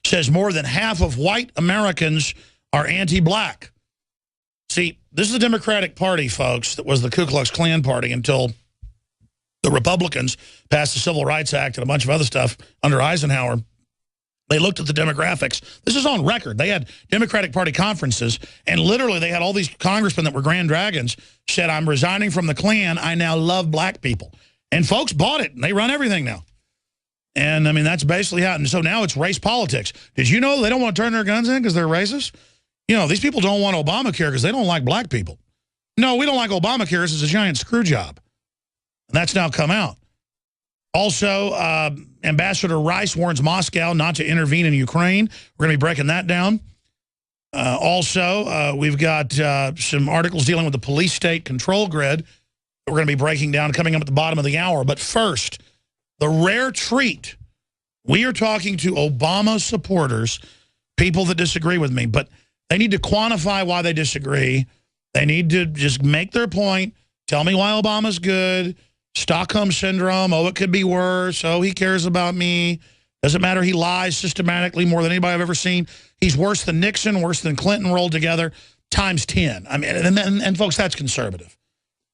says more than half of white Americans are anti-black. See, this is the Democratic Party, folks, that was the Ku Klux Klan party until the Republicans passed the Civil Rights Act and a bunch of other stuff under Eisenhower They looked at the demographics. This is on record. They had Democratic Party conferences, and literally they had all these congressmen that were Grand Dragons said, I'm resigning from the Klan. I now love black people. And folks bought it, and they run everything now. And, I mean, that's basically how. And so now it's race politics. Did you know they don't want to turn their guns in because they're racist? You know, these people don't want Obamacare because they don't like black people. No, we don't like Obamacare. This is a giant screw job. And that's now come out. Also, Ambassador Rice warns Moscow not to intervene in Ukraine. We're going to be breaking that down. Also, we've got some articles dealing with the police state control grid that we're going to be breaking down coming up at the bottom of the hour. But first, the rare treat. We are talking to Obama supporters, people that disagree with me, but they need to quantify why they disagree. They need to just make their point, tell me why Obama's good, Stockholm Syndrome, oh, it could be worse, oh, he cares about me. Doesn't matter, he lies systematically more than anybody I've ever seen. He's worse than Nixon, worse than Clinton rolled together, times 10. I mean, and folks, that's conservative.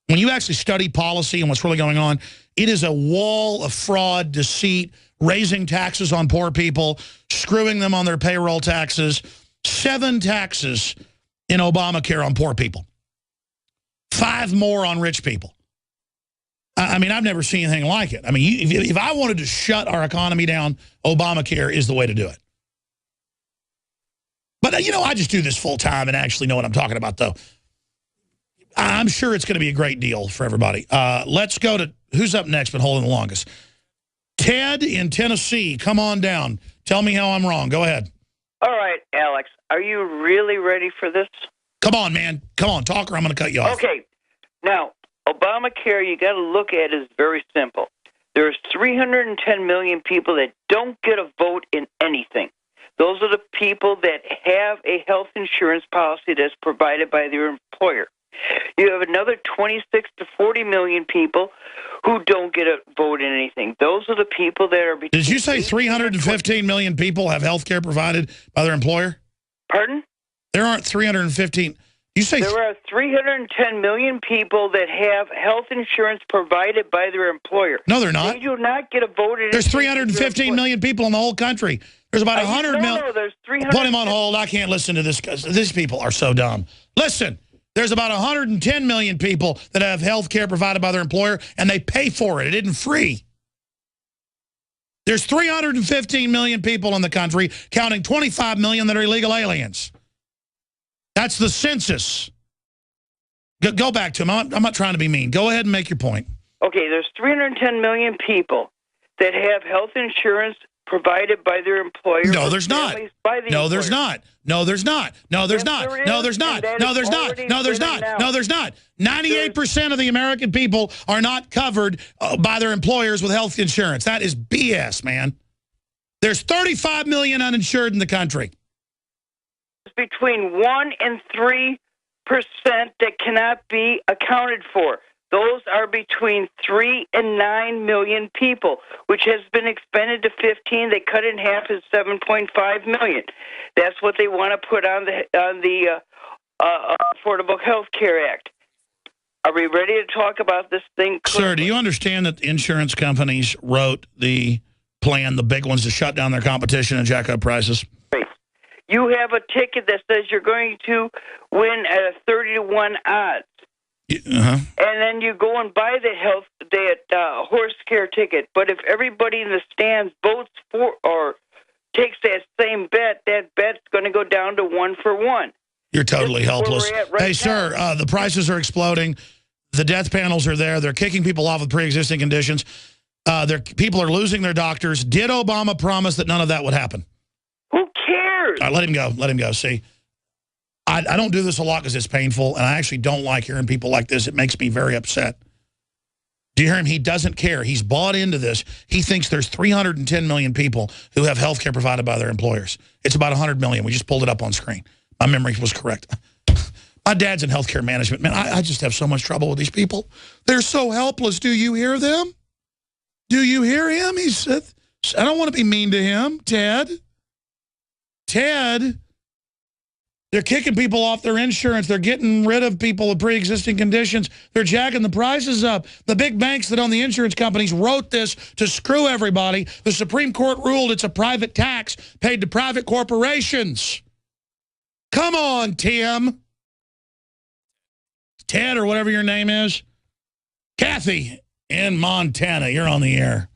When you actually study policy and what's really going on, it is a wall of fraud, deceit, raising taxes on poor people, screwing them on their payroll taxes, 7 taxes in Obamacare on poor people, 5 more on rich people. I mean, I've never seen anything like it. I mean, if I wanted to shut our economy down, Obamacare is the way to do it. But, you know, I just do this full time and actually know what I'm talking about, though. I'm sure it's going to be a great deal for everybody. Let's go to who's up next, but holding the longest. Ted in Tennessee, come on down. Tell me how I'm wrong. Go ahead. All right, Alex, are you really ready for this? Come on, man. Come on, talk or I'm going to cut you off. Okay. Now, Obamacare, you got to look at is very simple. There's 310 million people that don't get a vote in anything. Those are the people that have a health insurance policy that's provided by their employer. You have another 26 to 40 million people who don't get a vote in anything. Those are the people that are... Did you say 315 million people have health care provided by their employer? Pardon? There aren't 315... You say there are 310 million people that have health insurance provided by their employer. No, they're not. They do not get a vote in... There's 315 million people in the whole country. There's about 100 million... No, there's 300... Put him on hold. I can't listen to this. These people are so dumb. Listen. There's about 110 million people that have health care provided by their employer, and they pay for it. It isn't free. There's 315 million people in the country, counting 25 million that are illegal aliens. That's the census. Go back to him. I'm not trying to be mean. Go ahead and make your point. Okay, there's 310 million people that have health insurance provided by their employer. No, there's not. No, there's not. No, there's not. No, there's not. No, there's not. No, there's not. No, there's not. No, there's not. 98% of the American people are not covered by their employers with health insurance. That is BS, man. There's 35 million uninsured in the country. It's between 1% and 3% that cannot be accounted for. Those are between 3 and 9 million people, which has been expanded to 15. They cut it in half to 7.5 million. That's what they want to put on the Affordable Health Care Act. Are we ready to talk about this thing? Sir, do you understand that the insurance companies wrote the plan, the big ones, to shut down their competition and jack up prices? You have a ticket that says you're going to win at a 30-to-1 odds. And then you go and buy that horse care ticket. But if everybody in the stands votes for or takes that same bet, that bet's going to go down to 1-for-1. You're totally helpless. Hey, sir, the prices are exploding. The death panels are there. They're kicking people off with pre-existing conditions. People are losing their doctors. Did Obama promise that none of that would happen? Who cares? All right, let him go. Let him go. See, I don't do this a lot because it's painful, and I actually don't like hearing people like this. It makes me very upset. Do you hear him? He doesn't care. He's bought into this. He thinks there's 310 million people who have health care provided by their employers. It's about 100 million. We just pulled it up on screen. My memory was correct. My dad's in healthcare management. Man, I just have so much trouble with these people. They're so helpless. Do you hear them? Do you hear him? He said, I don't want to be mean to him, Ted. Ted, They're kicking people off their insurance. They're getting rid of people with pre-existing conditions. They're jacking the prices up. The big banks that own the insurance companies wrote this to screw everybody. The Supreme Court ruled it's a private tax paid to private corporations. Come on, Tim. Ted or whatever your name is. Kathy in Montana, you're on the air.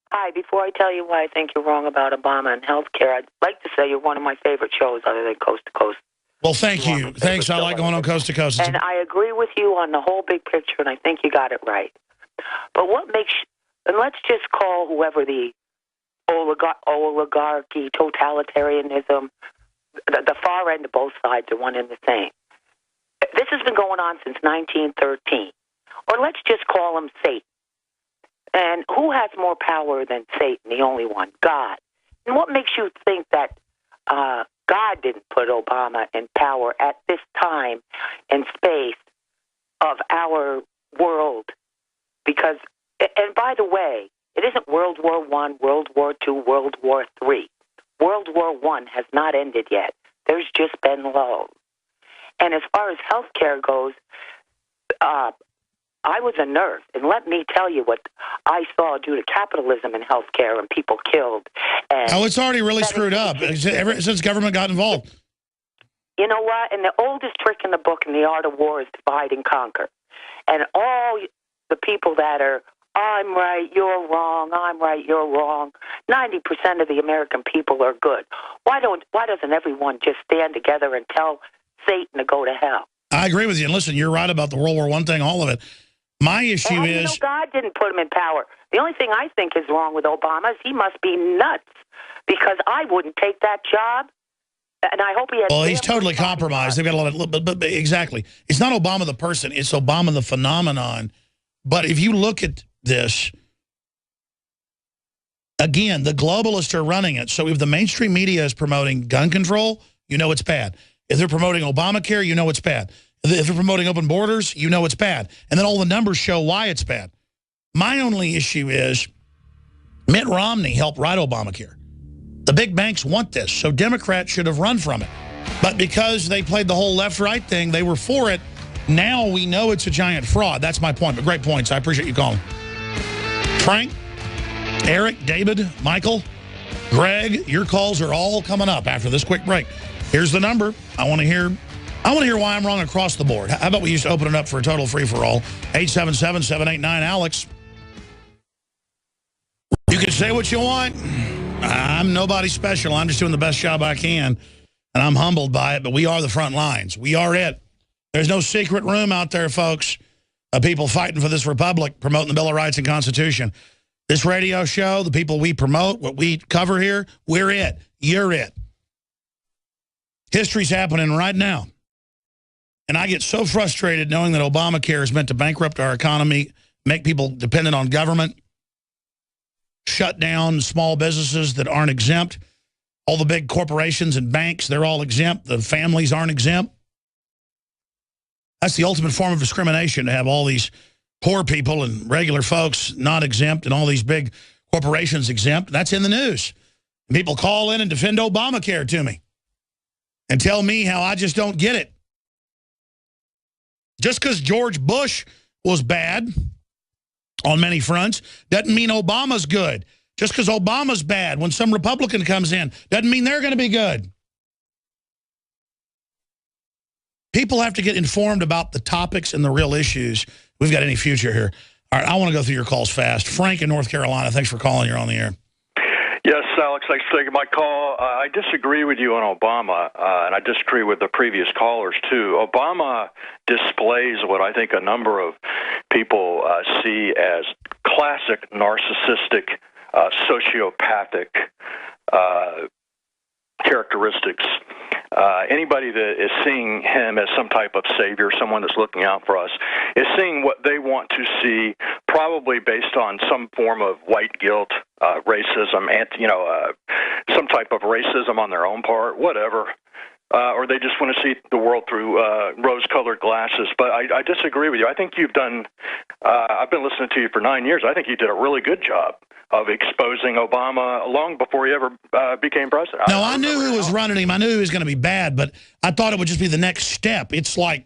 Hi, before I tell you why I think you're wrong about Obama and health care, I'd like to say you're one of my favorite shows other than Coast to Coast. Well, thank you. Thanks. I like going on Coast to Coast. And I agree with you on the whole big picture, and I think you got it right. But what makes, and let's just call whoever the oligarchy, totalitarianism, the far end of both sides are one and the same. This has been going on since 1913. Or let's just call him Satan. And who has more power than Satan? The only one, God. And what makes you think that God didn't put Obama in power at this time and space of our world? Because, and by the way, it isn't World War I, World War II, World War III. World War I has not ended yet. There's just been lows. And as far as health care goes, I was a nurse, and let me tell you what I saw due to capitalism in healthcare and people killed. And it's already really screwed up ever since government got involved. You know what? And the oldest trick in the book in The Art of War is divide and conquer. And all the people that are, I'm right, you're wrong, I'm right, you're wrong, 90% of the American people are good. Why doesn't everyone just stand together and tell Satan to go to hell? I agree with you. And listen, you're right about the World War I thing, all of it. My issue is... You know, God didn't put him in power. The only thing I think is wrong with Obama is he must be nuts, because I wouldn't take that job, and I hope he has... Well, he's totally compromised. They've got a lot of... But exactly. It's not Obama the person. It's Obama the phenomenon. But if you look at this, again, the globalists are running it. So if the mainstream media is promoting gun control, you know it's bad. If they're promoting Obamacare, you know it's bad. If they're promoting open borders, you know it's bad. And then all the numbers show why it's bad. My only issue is Mitt Romney helped write Obamacare. The big banks want this, so Democrats should have run from it. But because they played the whole left-right thing, they were for it. Now we know it's a giant fraud. That's my point, but great points. I appreciate you calling. Frank, Eric, David, Michael, Greg, your calls are all coming up after this quick break. Here's the number. I want to hear why I'm wrong across the board. How about we just open it up for a total free-for-all? 877-789-ALEX. You can say what you want. I'm nobody special. I'm just doing the best job I can, and I'm humbled by it, but we are the front lines. We are it. There's no secret room out there, folks, of people fighting for this republic, promoting the Bill of Rights and Constitution. This radio show, the people we promote, what we cover here, we're it. You're it. History's happening right now. And I get so frustrated knowing that Obamacare is meant to bankrupt our economy, make people dependent on government, shut down small businesses that aren't exempt. All the big corporations and banks, they're all exempt. The families aren't exempt. That's the ultimate form of discrimination, to have all these poor people and regular folks not exempt and all these big corporations exempt. That's in the news. And people call in and defend Obamacare to me and tell me how I just don't get it. Just because George Bush was bad on many fronts doesn't mean Obama's good. Just because Obama's bad when some Republican comes in doesn't mean they're going to be good. People have to get informed about the topics and the real issues. We've got any future here. All right, I want to go through your calls fast. Frank in North Carolina, thanks for calling. You're on the air. Yes, Alex, thanks for taking my call. I disagree with you on Obama, and I disagree with the previous callers, too. Obama displays what I think a number of people see as classic narcissistic, sociopathic characteristics. Anybody that is seeing him as some type of savior, someone that's looking out for us, is seeing what they want to see, probably based on some form of white guilt, racism, some type of racism on their own part, whatever. Or they just want to see the world through rose-colored glasses. But I disagree with you. I think you've done, I've been listening to you for 9 years. I think you did a really good job of exposing Obama long before he ever became president. No, I knew who was running him. I knew he was going to be bad, but I thought it would just be the next step. It's like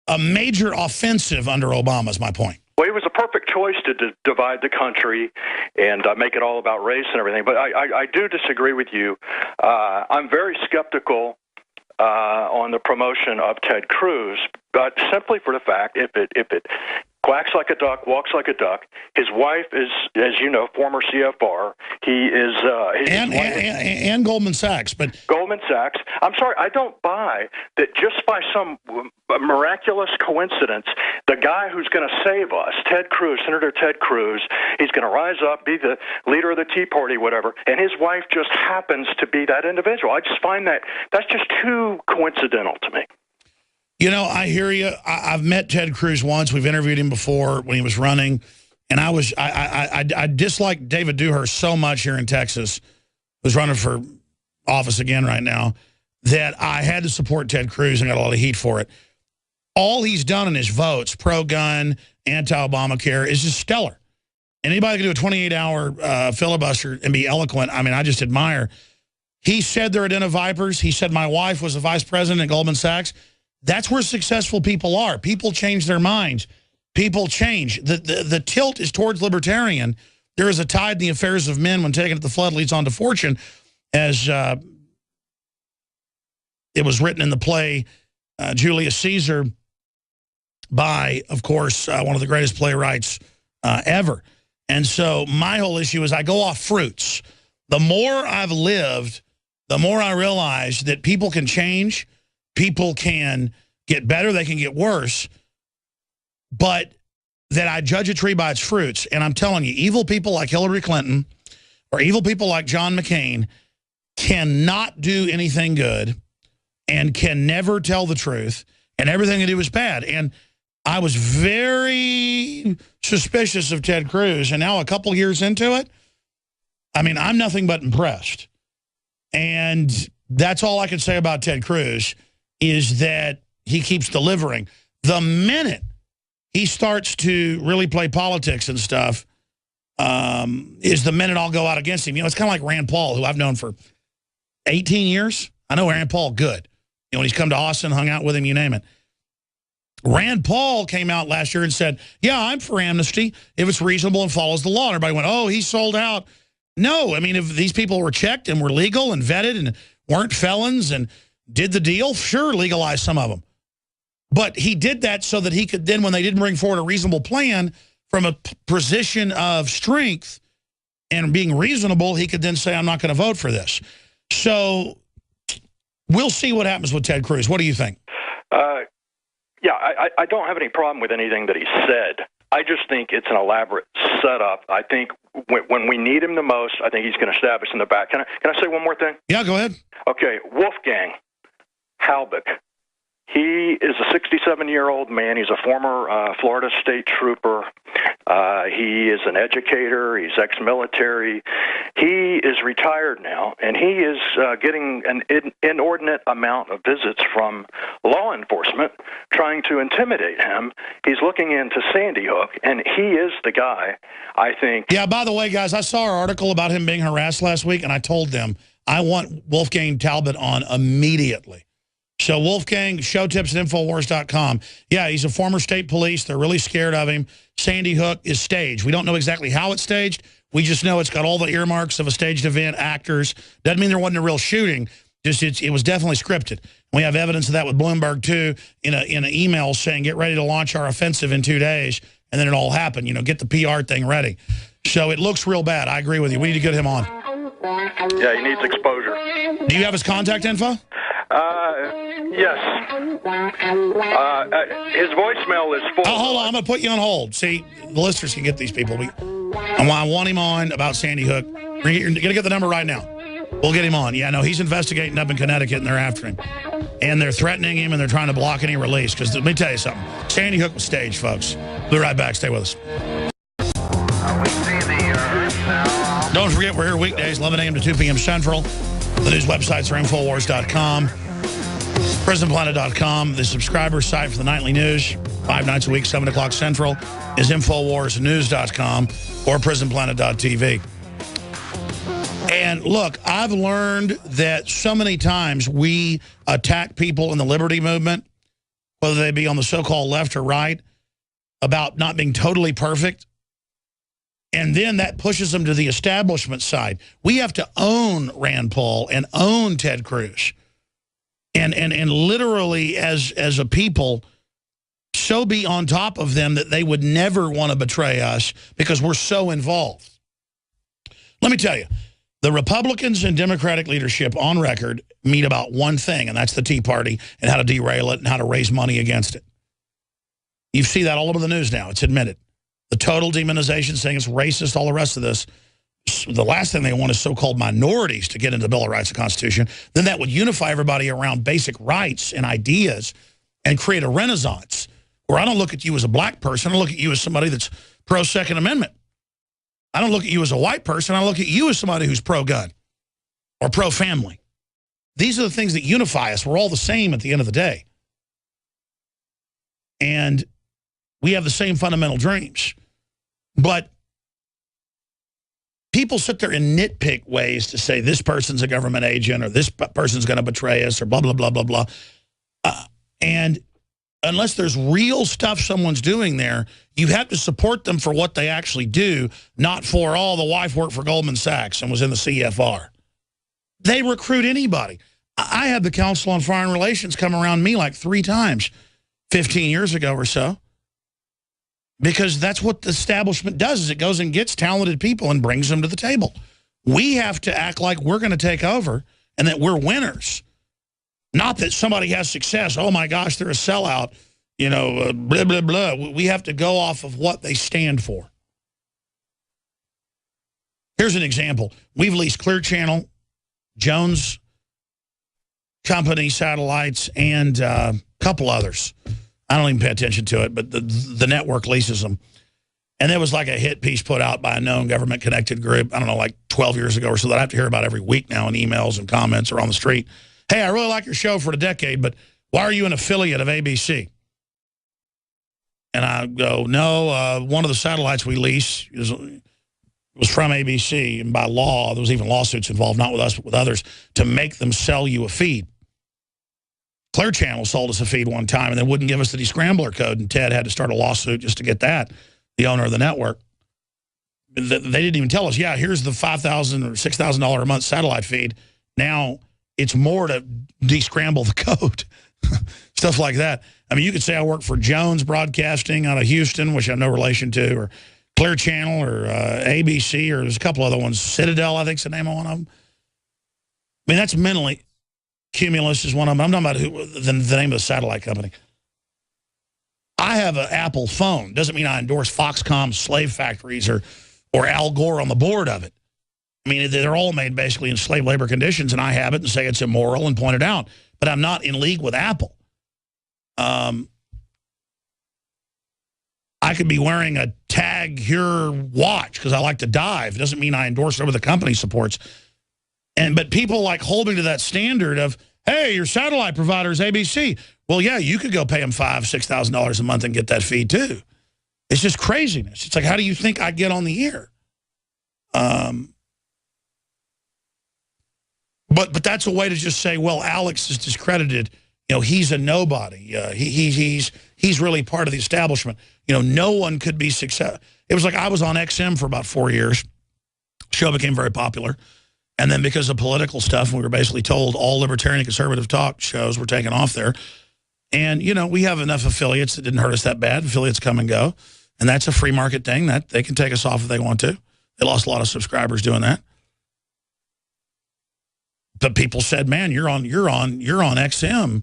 a major offensive under Obama is my point. Well, it was a perfect choice to divide the country and make it all about race and everything. But I do disagree with you. I'm very skeptical on the promotion of Ted Cruz, but simply for the fact if it quacks like a duck, walks like a duck. His wife is, as you know, former CFR. He is and Goldman Sachs, but Goldman Sachs. I'm sorry, I don't buy that just by some miraculous coincidence, the guy who's going to save us, Ted Cruz, Senator Ted Cruz, he's going to rise up, be the leader of the Tea Party, whatever, and his wife just happens to be that individual. I just find that's just too coincidental to me. You know, I hear you. I've met Ted Cruz once. We've interviewed him before when he was running. And I dislike David Dewhurst so much here in Texas, who's running for office again right now, that I had to support Ted Cruz and got a lot of heat for it. All he's done in his votes, pro-gun, anti-Obamacare, is just stellar. Anybody can do a 28-hour filibuster and be eloquent. I mean, I just admire. He said they're a den of vipers. He said my wife was a vice president at Goldman Sachs. That's where successful people are. People change their minds. People change. The tilt is towards libertarian. There is a tide in the affairs of men when taken at the flood leads on to fortune, as it was written in the play Julius Caesar by, of course, one of the greatest playwrights ever. And so my whole issue is I go off fruits. The more I've lived, the more I realize that people can change. People can get better, they can get worse, but that I judge a tree by its fruits. And I'm telling you, evil people like Hillary Clinton or evil people like John McCain cannot do anything good and can never tell the truth, and everything they do is bad. And I was very suspicious of Ted Cruz, and now a couple years into it, I mean, I'm nothing but impressed. And that's all I can say about Ted Cruz, is that he keeps delivering. The minute he starts to really play politics and stuff is the minute I'll go out against him. You know, it's kind of like Rand Paul, who I've known for 18 years. I know Rand Paul good. You know, when he's come to Austin, hung out with him, you name it. Rand Paul came out last year and said, yeah, I'm for amnesty if it's reasonable and follows the law. And everybody went, oh, he sold out. No, I mean, if these people were checked and were legal and vetted and weren't felons and did the deal, sure, legalize some of them. But he did that so that he could then, when they didn't bring forward a reasonable plan from a position of strength and being reasonable, he could then say, I'm not going to vote for this. So we'll see what happens with Ted Cruz. What do you think? Yeah, I don't have any problem with anything that he said. I just think it's an elaborate setup. I think when we need him the most, I think he's going to stab us in the back. Can I say one more thing? Yeah, go ahead. Okay, Wolfgang Halbach. He is a 67-year-old man. He's a former Florida state trooper. He is an educator. He's ex-military. He is retired now, and he is getting an inordinate amount of visits from law enforcement trying to intimidate him. He's looking into Sandy Hook, and he is the guy, I think. Yeah, by the way, guys, I saw our article about him being harassed last week, and I told them I want Wolfgang Talbot on immediately. So Wolfgang, showtips at Infowars.com. Yeah, he's a former state police. They're really scared of him. Sandy Hook is staged. We don't know exactly how it's staged. We just know it's got all the earmarks of a staged event, actors. Doesn't mean there wasn't a real shooting. Just it was definitely scripted. We have evidence of that with Bloomberg, too, in an email saying, get ready to launch our offensive in 2 days. And then it all happened. You know, get the PR thing ready. So it looks real bad. I agree with you. We need to get him on. Yeah, he needs exposure. Do you have his contact info? Yes. His voicemail is full. Oh, hold on. I'm going to put you on hold. See, the listeners can get these people. I want him on about Sandy Hook. You're going to get the number right now. We'll get him on. Yeah, no, he's investigating up in Connecticut, and they're after him. And they're threatening him, and they're trying to block any release. Because let me tell you something. Sandy Hook was staged, folks. We'll be right back. Stay with us. Don't forget, we're here weekdays, 11 a.m. to 2 p.m. Central. The news websites are Infowars.com, Prisonplanet.com, the subscriber site for the nightly news. 5 nights a week, 7 o'clock Central, is InfoWarsNews.com or PrisonPlanet.tv. And look, I've learned that so many times we attack people in the liberty movement, whether they be on the so-called left or right, about not being totally perfect. And then that pushes them to the establishment side. We have to own Rand Paul and own Ted Cruz. And literally, as a people, so be on top of them that they would never want to betray us because we're so involved. Let me tell you, the Republicans and Democratic leadership on record meet about one thing, and that's the Tea Party and how to derail it and how to raise money against it. You see that all over the news now. It's admitted. The total demonization, saying it's racist, all the rest of this. The last thing they want is so-called minorities to get into the Bill of Rights and Constitution. Then that would unify everybody around basic rights and ideas and create a renaissance where I don't look at you as a black person. I look at you as somebody that's pro-Second Amendment. I don't look at you as a white person. I look at you as somebody who's pro-gun or pro-family. These are the things that unify us. We're all the same at the end of the day. And we have the same fundamental dreams. But people sit there and nitpick ways to say this person's a government agent or this person's going to betray us or blah, blah, blah, blah, blah. And unless there's real stuff someone's doing there, you have to support them for what they actually do, not for, oh, the wife worked for Goldman Sachs and was in the CFR. They recruit anybody. I had the Council on Foreign Relations come around me like 3 times 15 years ago or so. Because that's what the establishment does, is it goes and gets talented people and brings them to the table. We have to act like we're going to take over and that we're winners. Not that somebody has success. Oh, my gosh, they're a sellout. You know, blah, blah, blah. We have to go off of what they stand for. Here's an example. We've leased Clear Channel, Jones Company satellites, and a couple others. I don't even pay attention to it, but the network leases them. And there was like a hit piece put out by a known government-connected group, I don't know, like 12 years ago or so, that I have to hear about every week now in emails and comments or on the street. Hey, I really like your show for a decade, but why are you an affiliate of ABC? And I go, no, one of the satellites we lease was from ABC, and by law, there was even lawsuits involved, not with us, but with others, to make them sell you a feed. Clear Channel sold us a feed one time and then wouldn't give us the descrambler code, and Ted had to start a lawsuit just to get that, the owner of the network. They didn't even tell us, yeah, here's the $5,000 or $6,000 a month satellite feed. Now it's more to descramble the code, stuff like that. I mean, you could say I work for Jones Broadcasting out of Houston, which I have no relation to, or Clear Channel, or ABC, or there's a couple other ones. Citadel, I think is the name of one of them. I mean, that's mentally... Cumulus is one of them. I'm talking about the name of the satellite company. I have an Apple phone. Doesn't mean I endorse Foxcom's slave factories or Al Gore on the board of it. I mean, they're all made basically in slave labor conditions, and I have it and say it's immoral and point it out. But I'm not in league with Apple. I could be wearing a Tag Heuer watch because I like to dive. It doesn't mean I endorse whatever the company supports. But people like hold me to that standard of, hey, your satellite provider is ABC. Well, yeah, you could go pay them $5,000, $6,000 a month and get that feed too. It's just craziness. It's like, how do you think I get on the air? But that's a way to just say, well, Alex is discredited. You know, he's a nobody. He's really part of the establishment. You know, no one could be successful. It was like I was on XM for about 4 years. The show became very popular. And then because of political stuff, we were basically told all libertarian conservative talk shows were taken off there. And, you know, we have enough affiliates that didn't hurt us that bad. Affiliates come and go. And that's a free market thing. That they can take us off if they want to. They lost a lot of subscribers doing that. But people said, man, you're on XM.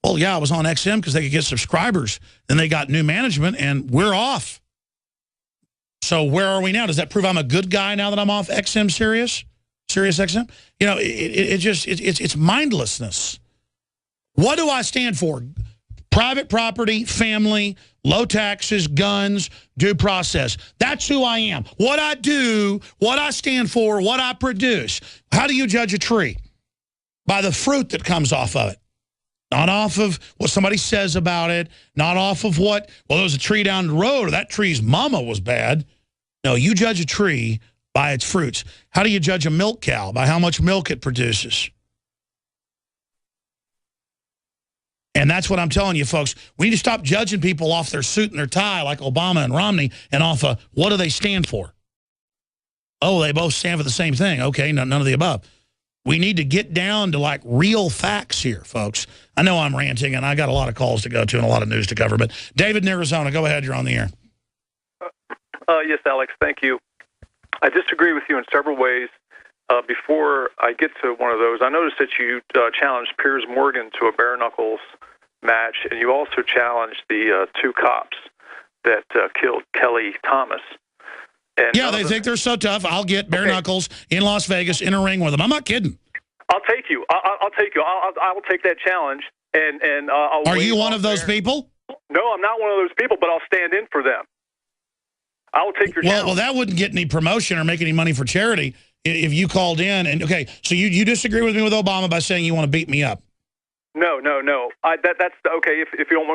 Well, yeah, I was on XM because they could get subscribers. Then they got new management, and we're off. So where are we now? Does that prove I'm a good guy now that I'm off XM Sirius XM? You know, it's mindlessness. What do I stand for? Private property, family, low taxes, guns, due process. That's who I am. What I do, what I stand for, what I produce. How do you judge a tree? By the fruit that comes off of it. Not off of what somebody says about it, not off of what, well, there was a tree down the road, or that tree's mama was bad. No, you judge a tree by its fruits. How do you judge a milk cow? By how much milk it produces. And that's what I'm telling you, folks. We need to stop judging people off their suit and their tie like Obama and Romney and off of what do they stand for? Oh, they both stand for the same thing. Okay, none of the above. We need to get down to, like, real facts here, folks. I know I'm ranting, and I got a lot of calls to go to and a lot of news to cover. But David in Arizona, go ahead. You're on the air. Yes, Alex, thank you. I disagree with you in several ways. Before I get to one of those, I noticed that you challenged Piers Morgan to a bare knuckles match, and you also challenged the two cops that killed Kelly Thomas. And yeah, they think they're so tough. I'll get bare knuckles in Las Vegas in a ring with them. I'm not kidding. I'll take you. I'll take you. I will take that challenge. And I'll Are you one of those people? No, I'm not one of those people, but I'll stand in for them. I will take your challenge. Well, that wouldn't get any promotion or make any money for charity if you called in. And okay, so you disagree with me with Obama by saying you want to beat me up? No. That's okay. If you don't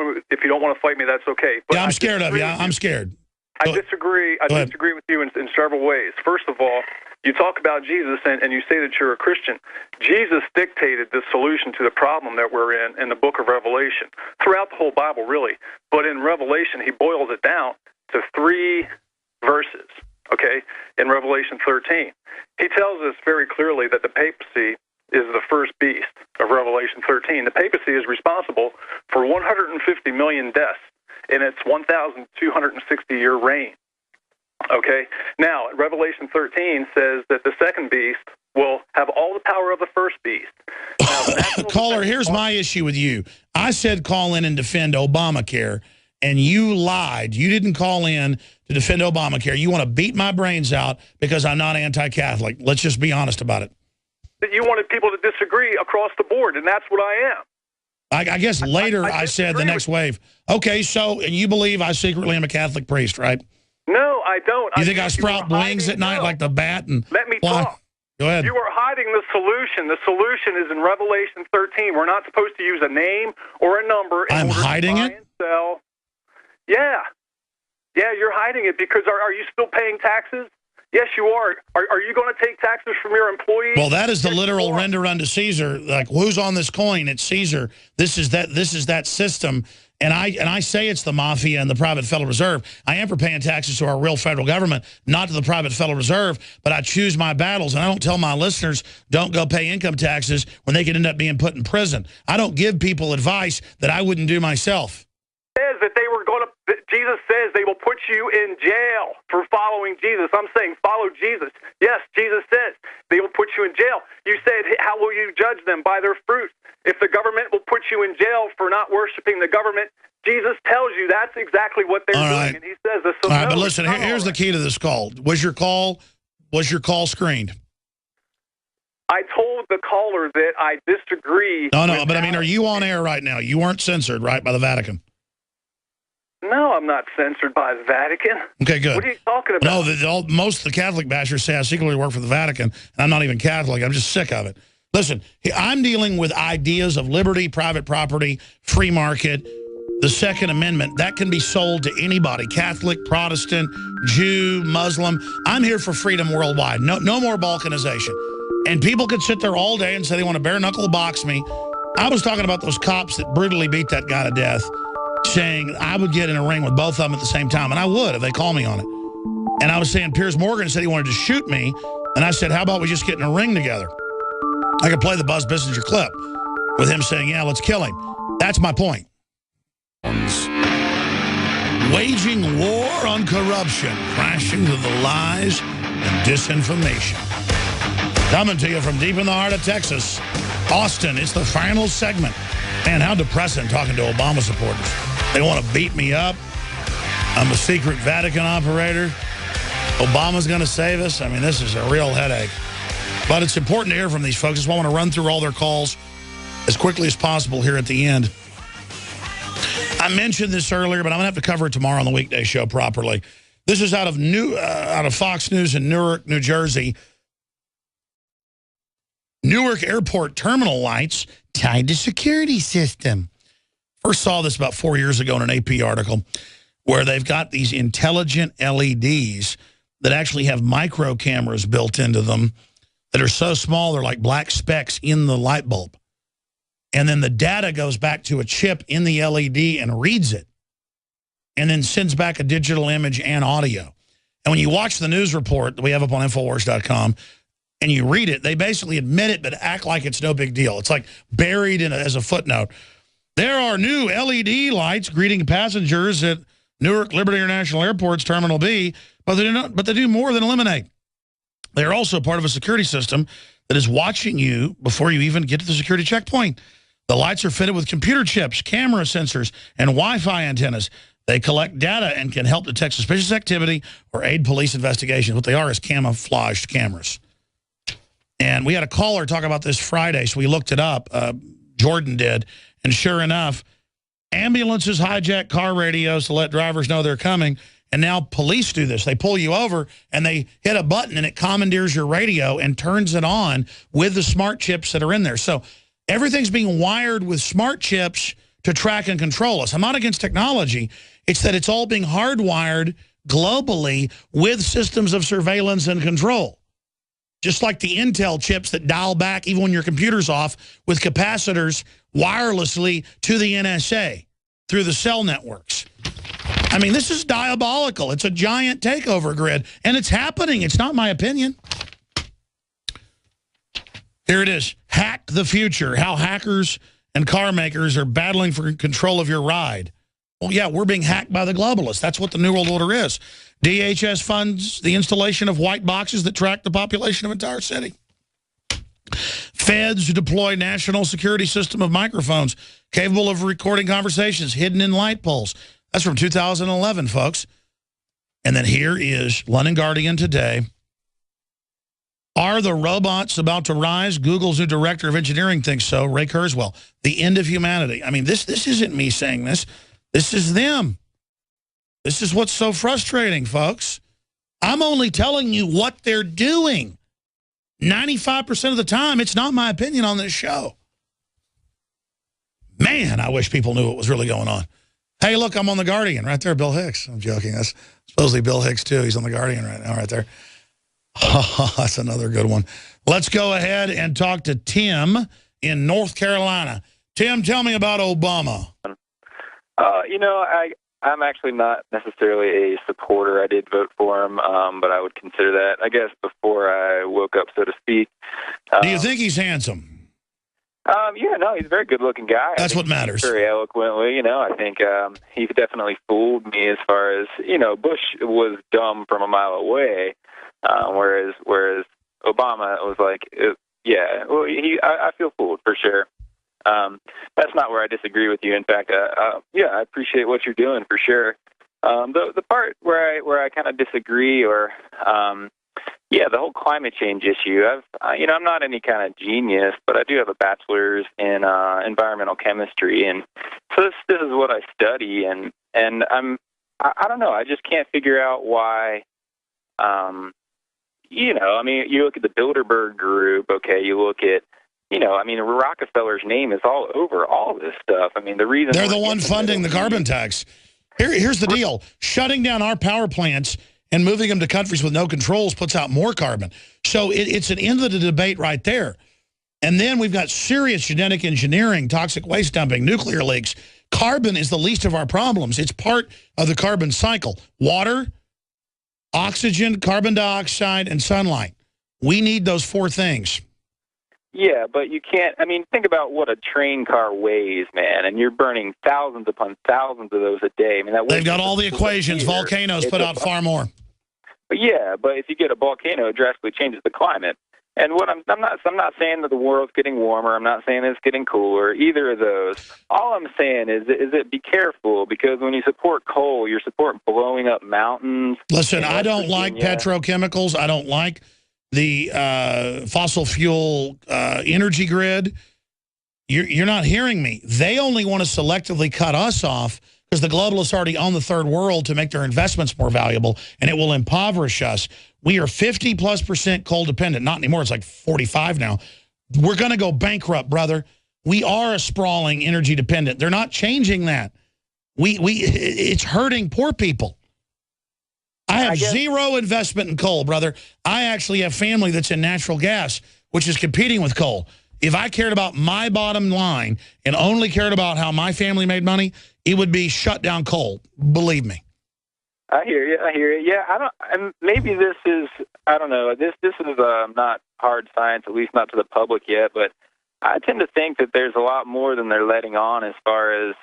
want to fight me, that's okay. But yeah, I'm scared of you. I'm scared. I disagree. I disagree with you in several ways. First of all, you talk about Jesus and you say that you're a Christian. Jesus dictated the solution to the problem that we're in the book of Revelation, throughout the whole Bible, really. But in Revelation, he boils it down to 3 verses, okay, in Revelation 13. He tells us very clearly that the papacy is the first beast of Revelation 13. The papacy is responsible for 150 million deaths in its 1,260-year reign. Okay? Now, Revelation 13 says that the second beast will have all the power of the first beast. Now, Caller, here's my issue with you. I said call in and defend Obamacare, and you lied. You didn't call in to defend Obamacare. You want to beat my brains out because I'm not anti-Catholic. Let's just be honest about it. That you wanted people to disagree across the board, and that's what I am. I guess later I said the next wave. Okay, so, and you believe I secretly am a Catholic priest, right? No, I don't. You think I sprout wings at night like the bat? And let me talk. Go ahead. You are hiding the solution. The solution is in Revelation 13. We're not supposed to use a name or a number. I'm hiding it? And sell. Yeah. Yeah, you're hiding it because are you still paying taxes? Yes, you are. Are you going to take taxes from your employees? Well, that is the literal render unto Caesar. Like, who's on this coin? It's Caesar. This is that system. And I say it's the mafia and the private Federal Reserve. I am for paying taxes to our real federal government, not to the private Federal Reserve, but I choose my battles. And I don't tell my listeners, don't go pay income taxes when they could end up being put in prison. I don't give people advice that I wouldn't do myself. Says that they were going to, Jesus says they will put you in jail for following Jesus. I'm saying follow Jesus. Yes, Jesus says they will put you in jail. You said, how will you judge them? By their fruit. If the government will put you in jail for not worshiping the government, Jesus tells you that's exactly what they're doing. And he says this. All right, but listen, here's the key to this call. Was your call screened? I told the caller that I disagree. No, but I mean, are you on air right now? You weren't censored, right, by the Vatican? No, I'm not censored by the Vatican. Okay, good. What are you talking about? No, most of the Catholic bashers say I secretly work for the Vatican, and I'm not even Catholic. I'm just sick of it. Listen, I'm dealing with ideas of liberty, private property, free market, the Second Amendment. That can be sold to anybody, Catholic, Protestant, Jew, Muslim. I'm here for freedom worldwide. No more balkanization. And people could sit there all day and say they want to bare-knuckle box me. I was talking about those cops that brutally beat that guy to death, saying I would get in a ring with both of them at the same time, and I would if they call me on it. And I was saying Piers Morgan said he wanted to shoot me, and I said, how about we just get in a ring together? I could play the Buzz Bissinger clip with him saying, yeah, let's kill him. That's my point. Waging war on corruption, crashing to the lies and disinformation. Coming to you from deep in the heart of Texas, Austin. It's the final segment. Man, how depressing talking to Obama supporters. They want to beat me up. I'm a secret Vatican operator. Obama's going to save us. I mean, this is a real headache. But it's important to hear from these folks. That's why I want to run through all their calls as quickly as possible here at the end. I mentioned this earlier, but I'm going to have to cover it tomorrow on the weekday show properly. This is out of Fox News in Newark, New Jersey. Newark Airport terminal lights tied to security system. First saw this about 4 years ago in an AP article where they've got these intelligent LEDs that actually have micro cameras built into them that are so small they're like black specks in the light bulb. And then the data goes back to a chip in the LED and reads it and then sends back a digital image and audio. And when you watch the news report that we have up on Infowars.com and you read it, they basically admit it but act like it's no big deal. It's like buried in as a footnote. There are new LED lights greeting passengers at Newark Liberty International Airport's Terminal B, but they do more than eliminate. They are also part of a security system that is watching you before you even get to the security checkpoint. The lights are fitted with computer chips, camera sensors, and Wi-Fi antennas. They collect data and can help detect suspicious activity or aid police investigations. What they are is camouflaged cameras. And we had a caller talk about this Friday, so we looked it up. Jordan did. And sure enough, ambulances hijack car radios to let drivers know they're coming. And now police do this. They pull you over and they hit a button and it commandeers your radio and turns it on with the smart chips that are in there. So everything's being wired with smart chips to track and control us. I'm not against technology. It's that it's all being hardwired globally with systems of surveillance and control. Just like the Intel chips that dial back even when your computer's off with capacitors wirelessly to the NSA through the cell networks. I mean, this is diabolical. It's a giant takeover grid, and it's happening. It's not my opinion. Here it is. Hack the future. How hackers and car makers are battling for control of your ride. Well, yeah, we're being hacked by the globalists. That's what the New World Order is. DHS funds the installation of white boxes that track the population of an entire city. Feds deploy national security system of microphones capable of recording conversations hidden in light poles. That's from 2011, folks. And then here is London Guardian today. Are the robots about to rise? Google's new director of engineering thinks so. Ray Kurzweil. The end of humanity. I mean, this isn't me saying this. This is them. This is what's so frustrating, folks. I'm only telling you what they're doing. 95% of the time, it's not my opinion on this show. Man, I wish people knew what was really going on. Hey, look, I'm on The Guardian. Right there, Bill Hicks. I'm joking. That's supposedly Bill Hicks, too. He's on The Guardian right now, right there. Oh, that's another good one. Let's go ahead and talk to Tim in North Carolina. Tim, tell me about Obama. You know, I'm actually not necessarily a supporter. I did vote for him, but I would consider that, I guess, before I woke up, so to speak. Do you think he's handsome? Yeah, no, he's a very good-looking guy. That's what matters. Very eloquently, you know. I think he definitely fooled me as far as, you know, Bush was dumb from a mile away, whereas Obama was like, yeah, well, I feel fooled for sure. That's not where I disagree with you. In fact, yeah, I appreciate what you're doing for sure. The part where I kind of disagree, or yeah, the whole climate change issue. You know, I'm not any kind of genius, but I do have a bachelor's in environmental chemistry, and so this is what I study, and I don't know. I just can't figure out why. You know, I mean, you look at the Bilderberg Group. Okay, you look at. You know, I mean, Rockefeller's name is all over all this stuff. I mean, the reason they're the one funding the carbon tax. Here's the deal. Shutting down our power plants and moving them to countries with no controls puts out more carbon. So it's an end of the debate right there. And then we've got serious genetic engineering, toxic waste dumping, nuclear leaks. Carbon is the least of our problems. It's part of the carbon cycle. Water, oxygen, carbon dioxide, and sunlight. We need those four things. Yeah, but you can't, I mean, think about what a train car weighs, man, and you're burning thousands upon thousands of those a day. I mean, they've got all the equations. Volcanoes put out far more. But yeah, but if you get a volcano, it drastically changes the climate. And what I'm not saying that the world's getting warmer. I'm not saying it's getting cooler. Either of those. All I'm saying is that be careful, because when you support coal, you're supporting blowing up mountains. Listen, I don't like petrochemicals. I don't like the fossil fuel energy grid. You're not hearing me. They only want to selectively cut us off because the globalists already own the third world to make their investments more valuable, and it will impoverish us. We are 50+% coal dependent. Not anymore. It's like 45 now. We're going to go bankrupt, brother. we are a sprawling energy dependent. They're not changing that. It's hurting poor people. I have zero investment in coal, brother. I actually have family that's in natural gas, which is competing with coal. If I cared about my bottom line and only cared about how my family made money, it would be shut down coal. Believe me. I hear you. I hear you. Yeah, maybe this is, I don't know. This is not hard science, at least not to the public yet. But I tend to think that there's a lot more than they're letting on as far as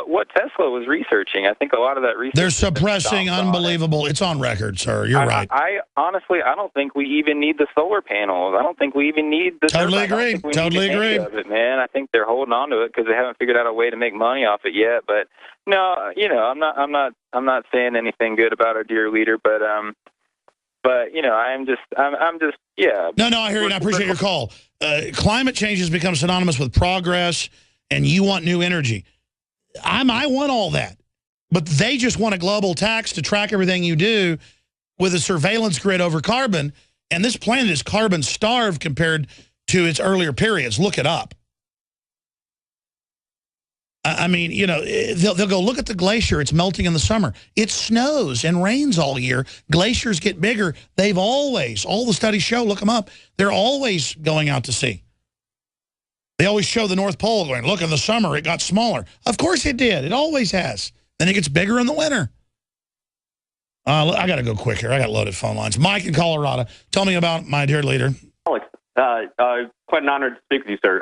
what Tesla was researching. I think a lot of that research. They're suppressing unbelievable. It's on record, sir. You're right. I honestly, I don't think we even need the solar panels. I don't think we even need the. Totally agree. Totally agree. Of it, man. I think they're holding on to it because they haven't figured out a way to make money off it yet. But no, I'm not saying anything good about our dear leader, but I'm just, yeah. No, I hear you. And I appreciate your call. Climate change has become synonymous with progress, and you want new energy. I want all that, but they just want a global tax to track everything you do with a surveillance grid over carbon, and this planet is carbon-starved compared to its earlier periods. Look it up. I mean, they'll go look at the glacier. It's melting in the summer. It snows and rains all year. Glaciers get bigger. They've always, all the studies show, look them up, they're always going out to sea. They always show the North Pole going, look, in the summer it got smaller. Of course it did. It always has. Then it gets bigger in the winter. I got to go quick here. I got loaded phone lines. Mike in Colorado, tell me about my dear leader. Alex, quite an honor to speak with you, sir.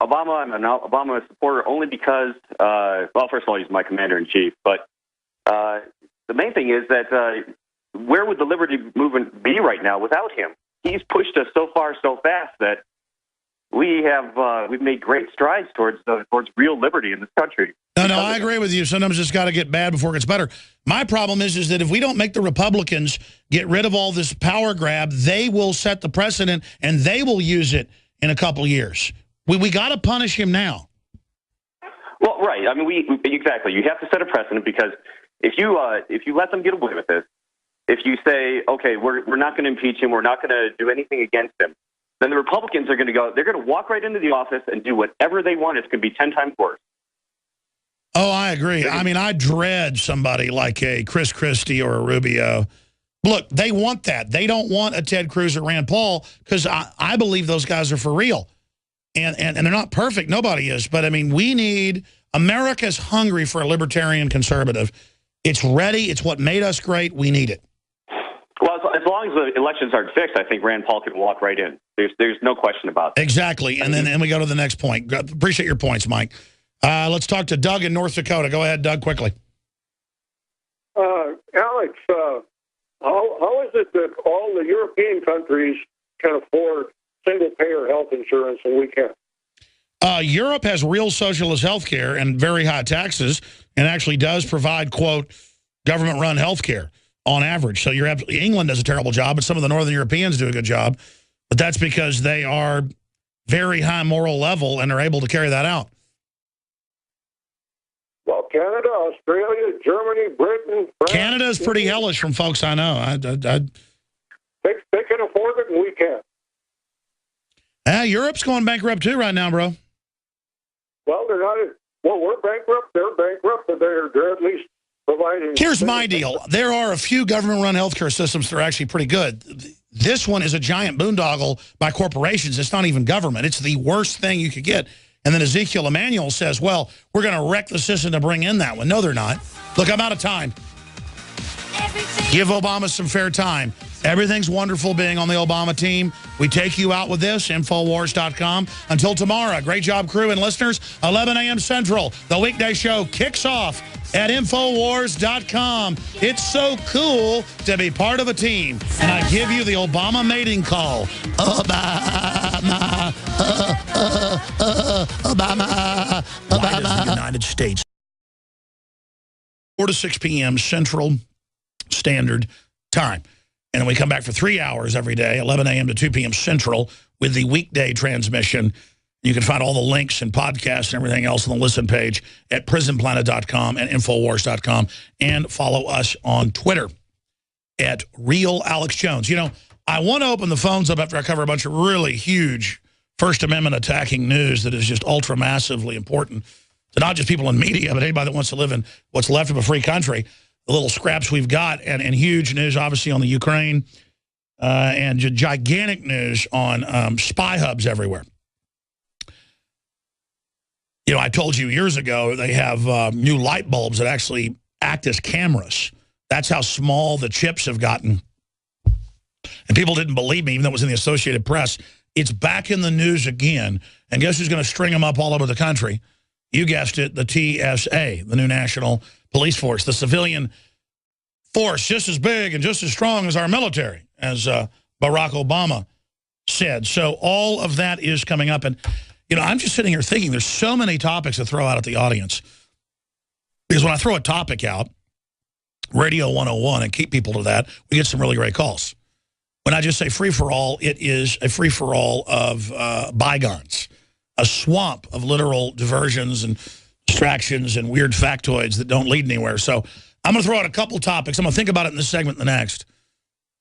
Obama, I'm an Obama supporter only because, well, first of all, he's my commander-in-chief. But the main thing is that where would the liberty movement be right now without him? He's pushed us so far so fast that we've made great strides towards real liberty in this country. No, I agree with you. Sometimes it's got to get bad before it gets better. My problem is that if we don't make the Republicans get rid of all this power grab, they will set the precedent and they will use it in a couple years. We got to punish him now. Well, right. I mean, exactly. You have to set a precedent because if you let them get away with this, if you say, okay, we're not going to impeach him, we're not going to do anything against him, then the Republicans are going to go, they're going to walk right into the office and do whatever they want. It's going to be 10 times worse. Oh, I agree. I mean, I dread somebody like a Chris Christie or a Rubio. Look, they want that. They don't want a Ted Cruz or Rand Paul because I believe those guys are for real. And they're not perfect. Nobody is. But, I mean, America's hungry for a libertarian conservative. It's ready. It's what made us great. We need it. Well, as long as the elections aren't fixed, I think Rand Paul can walk right in. There's no question about that. Exactly. And then we go to the next point. Appreciate your points, Mike. Let's talk to Doug in North Dakota. Go ahead, Doug, quickly. Alex, how is it that all the European countries can afford single-payer health insurance and we can't? Europe has real socialist health care and very high taxes and actually does provide, quote, government-run health care on average. So England does a terrible job, but some of the Northern Europeans do a good job. But that's because they are very high moral level and are able to carry that out. Well, Canada, Australia, Germany, Britain, France. Canada's pretty hellish from folks I know. They can afford it and we can't. Europe's going bankrupt too right now, bro. Well, they're not. Well, we're bankrupt. They're bankrupt, but they're at least providing. Here's my deal. There are a few government-run healthcare systems that are actually pretty good. This one is a giant boondoggle by corporations. It's not even government. It's the worst thing you could get. And then Ezekiel Emanuel says, well, we're going to wreck the system to bring in that one. No, they're not. Look, I'm out of time. Give Obama some fair time. Everything's wonderful being on the Obama team. We take you out with this, Infowars.com. Until tomorrow, great job, crew and listeners. 11 a.m. Central, the weekday show kicks off at Infowars.com. It's so cool to be part of a team. And I give you the Obama mating call. Obama, Obama. Why does the United States? 4 to 6 p.m. Central Standard Time. And then we come back for 3 hours every day, 11 a.m. to 2 p.m. Central, with the weekday transmission. You can find all the links and podcasts and everything else on the listen page at prisonplanet.com and Infowars.com. And follow us on Twitter at Real Alex Jones. You know, I want to open the phones up after I cover a bunch of really huge First Amendment attacking news that is just ultra massively important to not just people in media, but anybody that wants to live in what's left of a free country. The little scraps we've got, and huge news, obviously, on the Ukraine, and gigantic news on spy hubs everywhere. You know, I told you years ago they have new light bulbs that actually act as cameras. That's how small the chips have gotten. And people didn't believe me, even though it was in the Associated Press. It's back in the news again. And guess who's going to string them up all over the country? You guessed it, the TSA, the new National Police Force, the civilian force just as big and just as strong as our military, as Barack Obama said. So all of that is coming up. And, you know, I'm just sitting here thinking there's so many topics to throw out at the audience. Because when I throw a topic out, Radio 101, and keep people to that, we get some really great calls. When I just say free-for-all, it is a free-for-all of bygones. A swamp of literal diversions and distractions and weird factoids that don't lead anywhere. So I'm going to throw out a couple topics. I'm going to think about it in this segment and the next.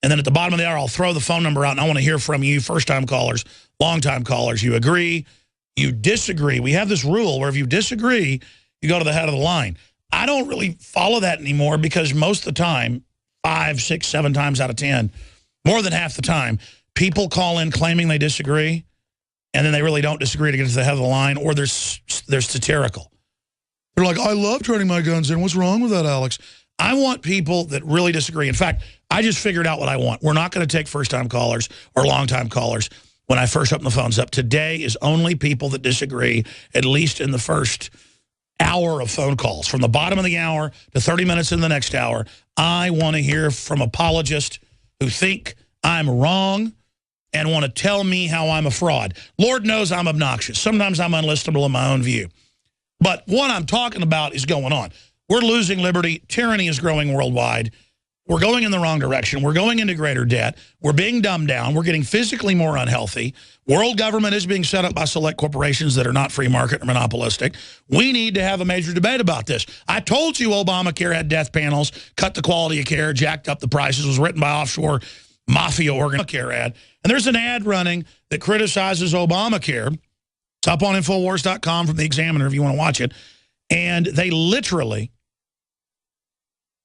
And then at the bottom of the hour, I'll throw the phone number out, and I want to hear from you, first-time callers, long-time callers. You agree, you disagree. We have this rule where if you disagree, you go to the head of the line. I don't really follow that anymore because most of the time, 5, 6, 7 times out of 10, more than half the time, people call in claiming they disagree, and then they really don't disagree to get to the head of the line, or they're satirical. They're like, I love turning my guns in. What's wrong with that, Alex? I want people that really disagree. In fact, I just figured out what I want. We're not going to take first-time callers or long-time callers when I first open the phones up. Today is only people that disagree, at least in the first hour of phone calls. From the bottom of the hour to 30 minutes in the next hour, I want to hear from apologists who think I'm wrong and want to tell me how I'm a fraud. Lord knows I'm obnoxious. Sometimes I'm unlistenable in my own view. But what I'm talking about is going on. We're losing liberty. Tyranny is growing worldwide. We're going in the wrong direction. We're going into greater debt. We're being dumbed down. We're getting physically more unhealthy. World government is being set up by select corporations that are not free market or monopolistic. We need to have a major debate about this. I told you Obamacare had death panels, cut the quality of care, jacked up the prices, was written by offshore mafia Obamacare ad. And there's an ad running that criticizes Obamacare. It's up on Infowars.com from the Examiner if you want to watch it. And they literally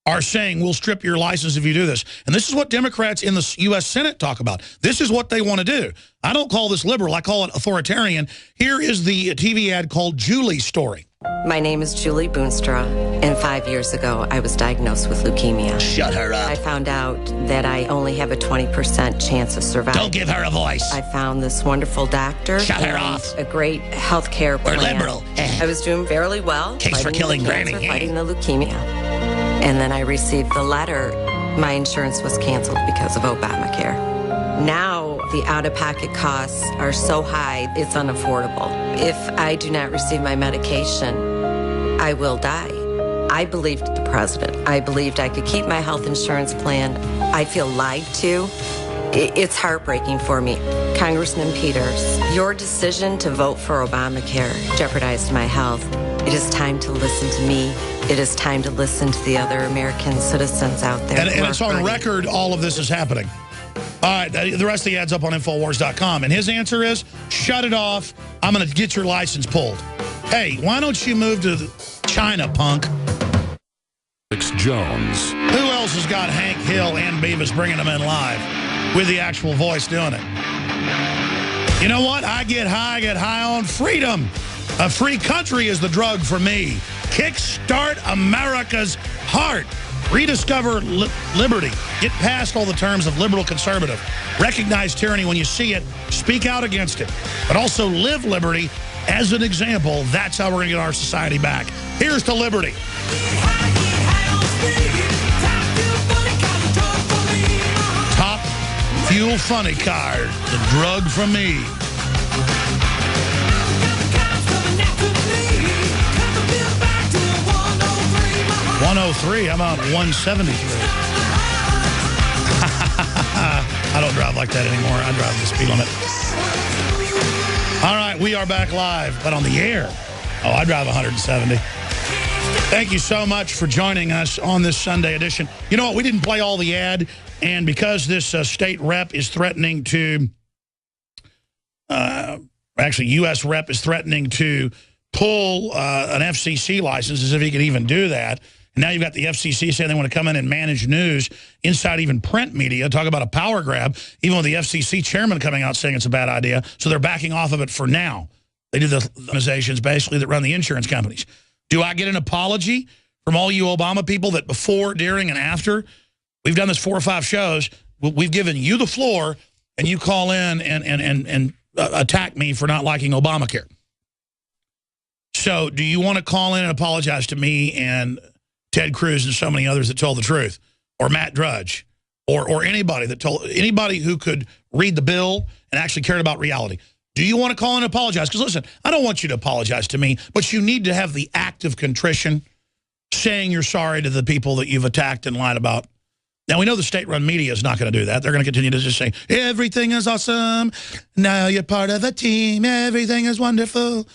are saying, we'll strip your license if you do this. And this is what Democrats in the U.S. Senate talk about. This is what they want to do. I don't call this liberal. I call it authoritarian. Here is the TV ad called Julie's Story. My name is Julie Boonstra, and 5 years ago, I was diagnosed with leukemia. Shut her up. I found out that I only have a 20% chance of surviving. Don't give her a voice. I found this wonderful doctor. Shut her off. A great health care plan. We're liberal. I was doing fairly well. Case for killing Granny. Fighting the leukemia. And then I received the letter. My insurance was canceled because of Obamacare. Now, the out-of-pocket costs are so high, it's unaffordable. If I do not receive my medication, I will die. I believed the president. I believed I could keep my health insurance plan. I feel lied to. It's heartbreaking for me. Congressman Peters, your decision to vote for Obamacare jeopardized my health. It is time to listen to me. It is time to listen to the other American citizens out there. And it's on record, all of this is happening. All right, the rest of the ad's up on Infowars.com. And his answer is, shut it off. I'm going to get your license pulled. Hey, why don't you move to China, punk? Alex Jones. Who else has got Hank Hill and Beavis bringing them in live with the actual voice doing it? You know what? I get high on freedom. A free country is the drug for me. Kickstart America's heart. Rediscover liberty. Get past all the terms of liberal conservative. Recognize tyranny when you see it. Speak out against it. But also live liberty as an example. That's how we're going to get our society back. Here's to liberty. Top Fuel Funny card. The drug for me. 103, I'm on 173. I don't drive like that anymore. I drive the speed limit. All right, we are back live, but on the air. Oh, I drive 170. Thank you so much for joining us on this Sunday edition. You know what? We didn't play all the ad, and because this state rep is threatening to Actually, U.S. rep is threatening to pull an FCC license as if he could even do that. And now you've got the FCC saying they want to come in and manage news inside even print media. Talk about a power grab, even with the FCC chairman coming out saying it's a bad idea. So they're backing off of it for now. They do the organizations basically that run the insurance companies. Do I get an apology from all you Obama people that before, during, and after? We've done this 4 or 5 shows. We've given you the floor, and you call in and attack me for not liking Obamacare. So do you want to call in and apologize to me and Ted Cruz and so many others that told the truth, or Matt Drudge, or anybody that told, anybody who could read the bill and actually cared about reality? Do you want to call in and apologize? Because listen, I don't want you to apologize to me, but you need to have the act of contrition, saying you're sorry to the people that you've attacked and lied about. Now, we know the state-run media is not going to do that. They're going to continue to just say, everything is awesome. Now you're part of the team. Everything is wonderful.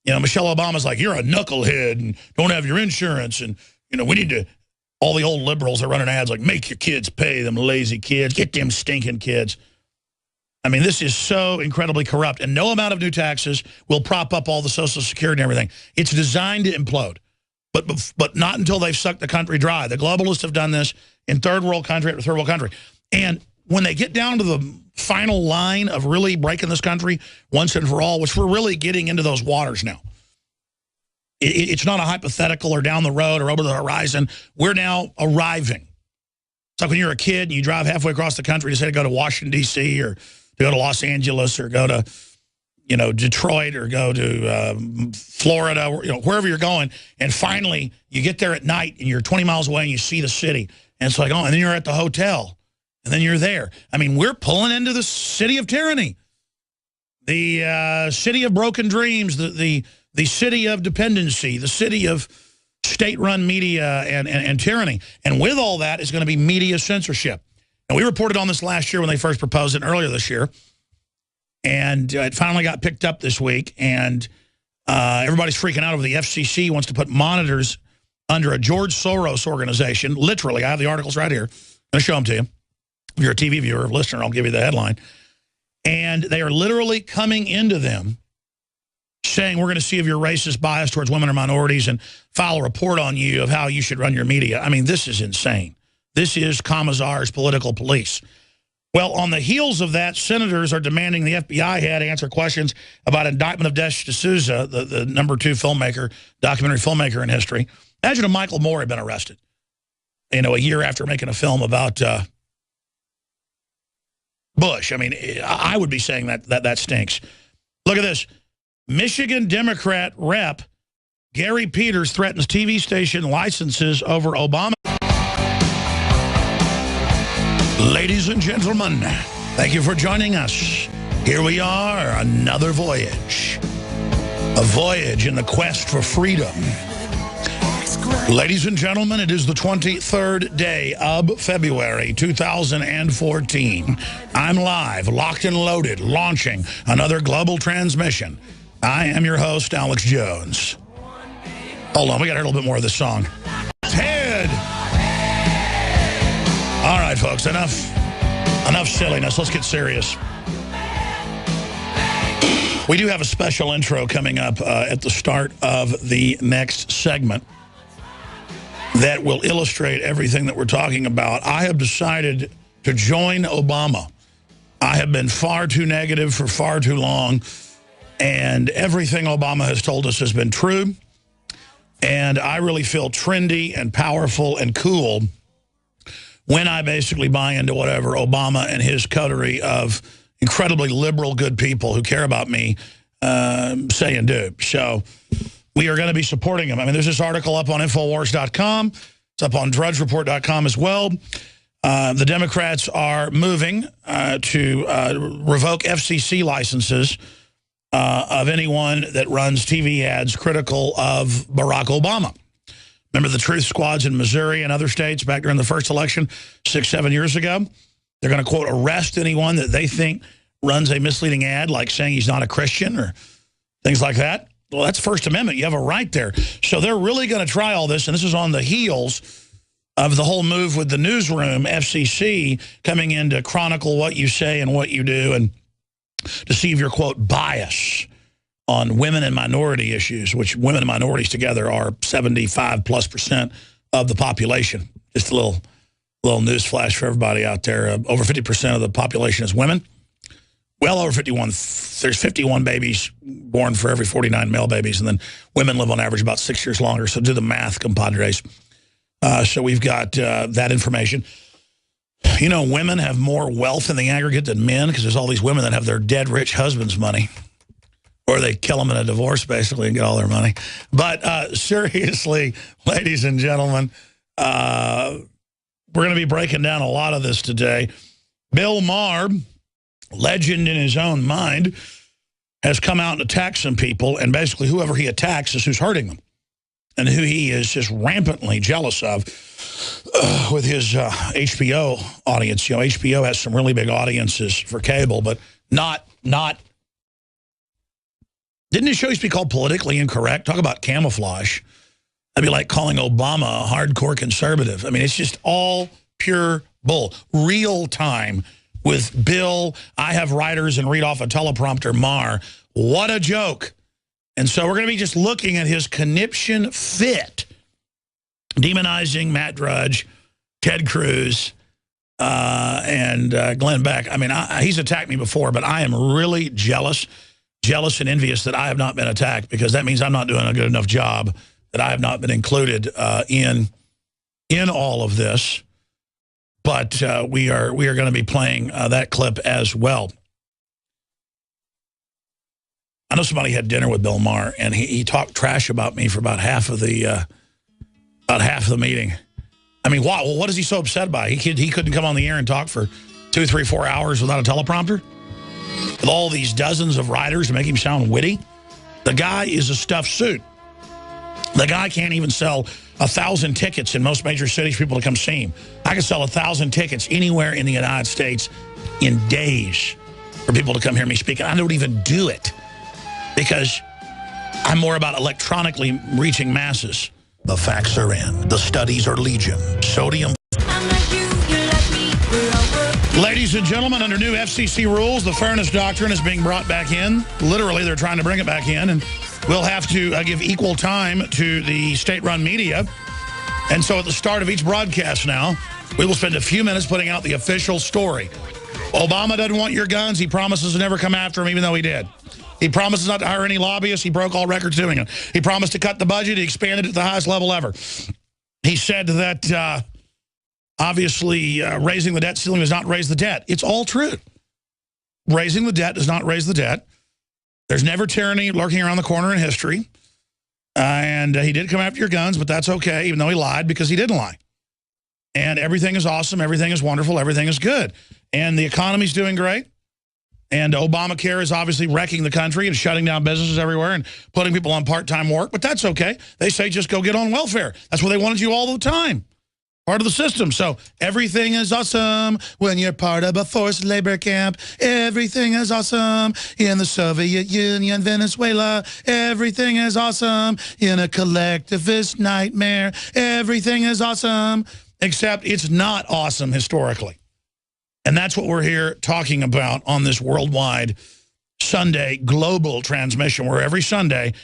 You know, Michelle Obama's like, you're a knucklehead and don't have your insurance. And, you know, we need to, all the old liberals are running ads like, make your kids pay, them lazy kids. Get them stinking kids. I mean, this is so incredibly corrupt. And no amount of new taxes will prop up all the Social Security and everything. It's designed to implode. But not until they've sucked the country dry. The globalists have done this in third world country after third world country. And when they get down to the final line of really breaking this country once and for all, which we're really getting into those waters now. It's not a hypothetical or down the road or over the horizon. We're now arriving. It's like when you're a kid and you drive halfway across the country to say to go to Washington, D.C. or to go to Los Angeles or go to, you know, Detroit or go to Florida, or, you know, wherever you're going. And finally, you get there at night and you're 20 miles away and you see the city. And it's like, oh, and then you're at the hotel. And then you're there. I mean, we're pulling into the city of tyranny. The city of broken dreams, the city of dependency, the city of state-run media and tyranny. And with all that is going to be media censorship. And we reported on this last year when they first proposed it, earlier this year. And it finally got picked up this week. And everybody's freaking out over the FCC wants to put monitors under a George Soros organization. Literally, I have the articles right here. I'm going to show them to you. If you're a TV viewer or listener, I'll give you the headline. And they are literally coming into them saying, we're going to see if you're racist, biased towards women or minorities, and file a report on you of how you should run your media. I mean, this is insane. This is Commissar's political police. Well, on the heels of that, senators are demanding the FBI head answer questions about indictment of Desh D'Souza, the #2 filmmaker, documentary filmmaker in history. Imagine if Michael Moore had been arrested, you know, a year after making a film about Bush. I mean, I would be saying that stinks. Look at this. Michigan Democrat rep Gary Peters threatens TV station licenses over Obama. Ladies and gentlemen, thank you for joining us. Here we are, another voyage. A voyage in the quest for freedom. Ladies and gentlemen, it is the 23rd day of February 2014. I'm live, locked and loaded, launching another global transmission. I am your host, Alex Jones. Hold on, we got to hear a little bit more of this song. Ted! All right, folks, enough silliness. Let's get serious. We do have a special intro coming up at the start of the next segment that will illustrate everything that we're talking about. I have decided to join Obama. I have been far too negative for far too long, and everything Obama has told us has been true. And I really feel trendy and powerful and cool when I basically buy into whatever Obama and his coterie of incredibly liberal, good people who care about me say and do. So we are going to be supporting him. I mean, there's this article up on Infowars.com. It's up on DrudgeReport.com as well. The Democrats are moving to revoke FCC licenses of anyone that runs TV ads critical of Barack Obama. Remember the truth squads in Missouri and other states back during the first election 6-7 years ago? They're going to, quote, arrest anyone that they think runs a misleading ad, like saying he's not a Christian or things like that. Well, that's First Amendment. You have a right there. So they're really going to try all this, and this is on the heels of the whole move with the newsroom, FCC, coming in to chronicle what you say and what you do. And to see if you're, quote, bias on women and minority issues, which women and minorities together are 75+% of the population. Just a little news flash for everybody out there. Over 50% of the population is women. Well over 51. There's 51 babies born for every 49 male babies, and then women live on average about 6 years longer. So do the math, compadres. So we've got that information. You know, women have more wealth in the aggregate than men because there's all these women that have their dead rich husband's money. Or they kill them in a divorce, basically, and get all their money. But seriously, ladies and gentlemen, we're going to be breaking down a lot of this today. Bill Maher, legend in his own mind, has come out and attacked some people, and basically whoever he attacks is who's hurting them, and who he is just rampantly jealous of with his HBO audience. You know, HBO has some really big audiences for cable, but not. Didn't his show used to be called Politically Incorrect? Talk about camouflage. That'd be like calling Obama a hardcore conservative. I mean, it's just all pure bull. Real time with Bill. I have writers and read off a teleprompter. Maher. What a joke. And so we're going to be just looking at his conniption fit, demonizing Matt Drudge, Ted Cruz, and Glenn Beck. I mean, he's attacked me before, but I am really jealous and envious that I have not been attacked, because that means I'm not doing a good enough job, that I have not been included in all of this. But we are going to be playing that clip as well. I know somebody had dinner with Bill Maher, and he talked trash about me for about half of the meeting. I mean, wow, what is he so upset by? He couldn't come on the air and talk for 2, 3, 4 hours without a teleprompter? With all these dozens of writers to make him sound witty? The guy is a stuffed suit. The guy can't even sell 1,000 tickets in most major cities for people to come see him. I can sell 1,000 tickets anywhere in the United States in days for people to come hear me speak. And I don't even do it because I'm more about electronically reaching masses. The facts are in. The studies are legion. Sodium. Ladies and gentlemen, under new FCC rules, the fairness doctrine is being brought back in. Literally, they're trying to bring it back in, and we'll have to give equal time to the state-run media. And so at the start of each broadcast now, we will spend a few minutes putting out the official story. Obama doesn't want your guns. He promises to never come after them, even though he did. He promises not to hire any lobbyists. He broke all records doing it. He promised to cut the budget. He expanded it to the highest level ever. He said that... obviously, raising the debt ceiling does not raise the debt. It's all true. Raising the debt does not raise the debt. There's never tyranny lurking around the corner in history. And he did come after your guns, but that's okay, even though he lied, because he didn't lie. And everything is awesome. Everything is wonderful. Everything is good. And the economy's doing great. And Obamacare is obviously wrecking the country and shutting down businesses everywhere and putting people on part-time work. But that's okay. They say just go get on welfare. That's where they wanted you all the time. Part of the system. So everything is awesome when you're part of a forced labor camp. Everything is awesome in the Soviet Union, Venezuela. Everything is awesome in a collectivist nightmare. Everything is awesome, except it's not awesome historically. And that's what we're here talking about on this worldwide Sunday global transmission, where every Sunday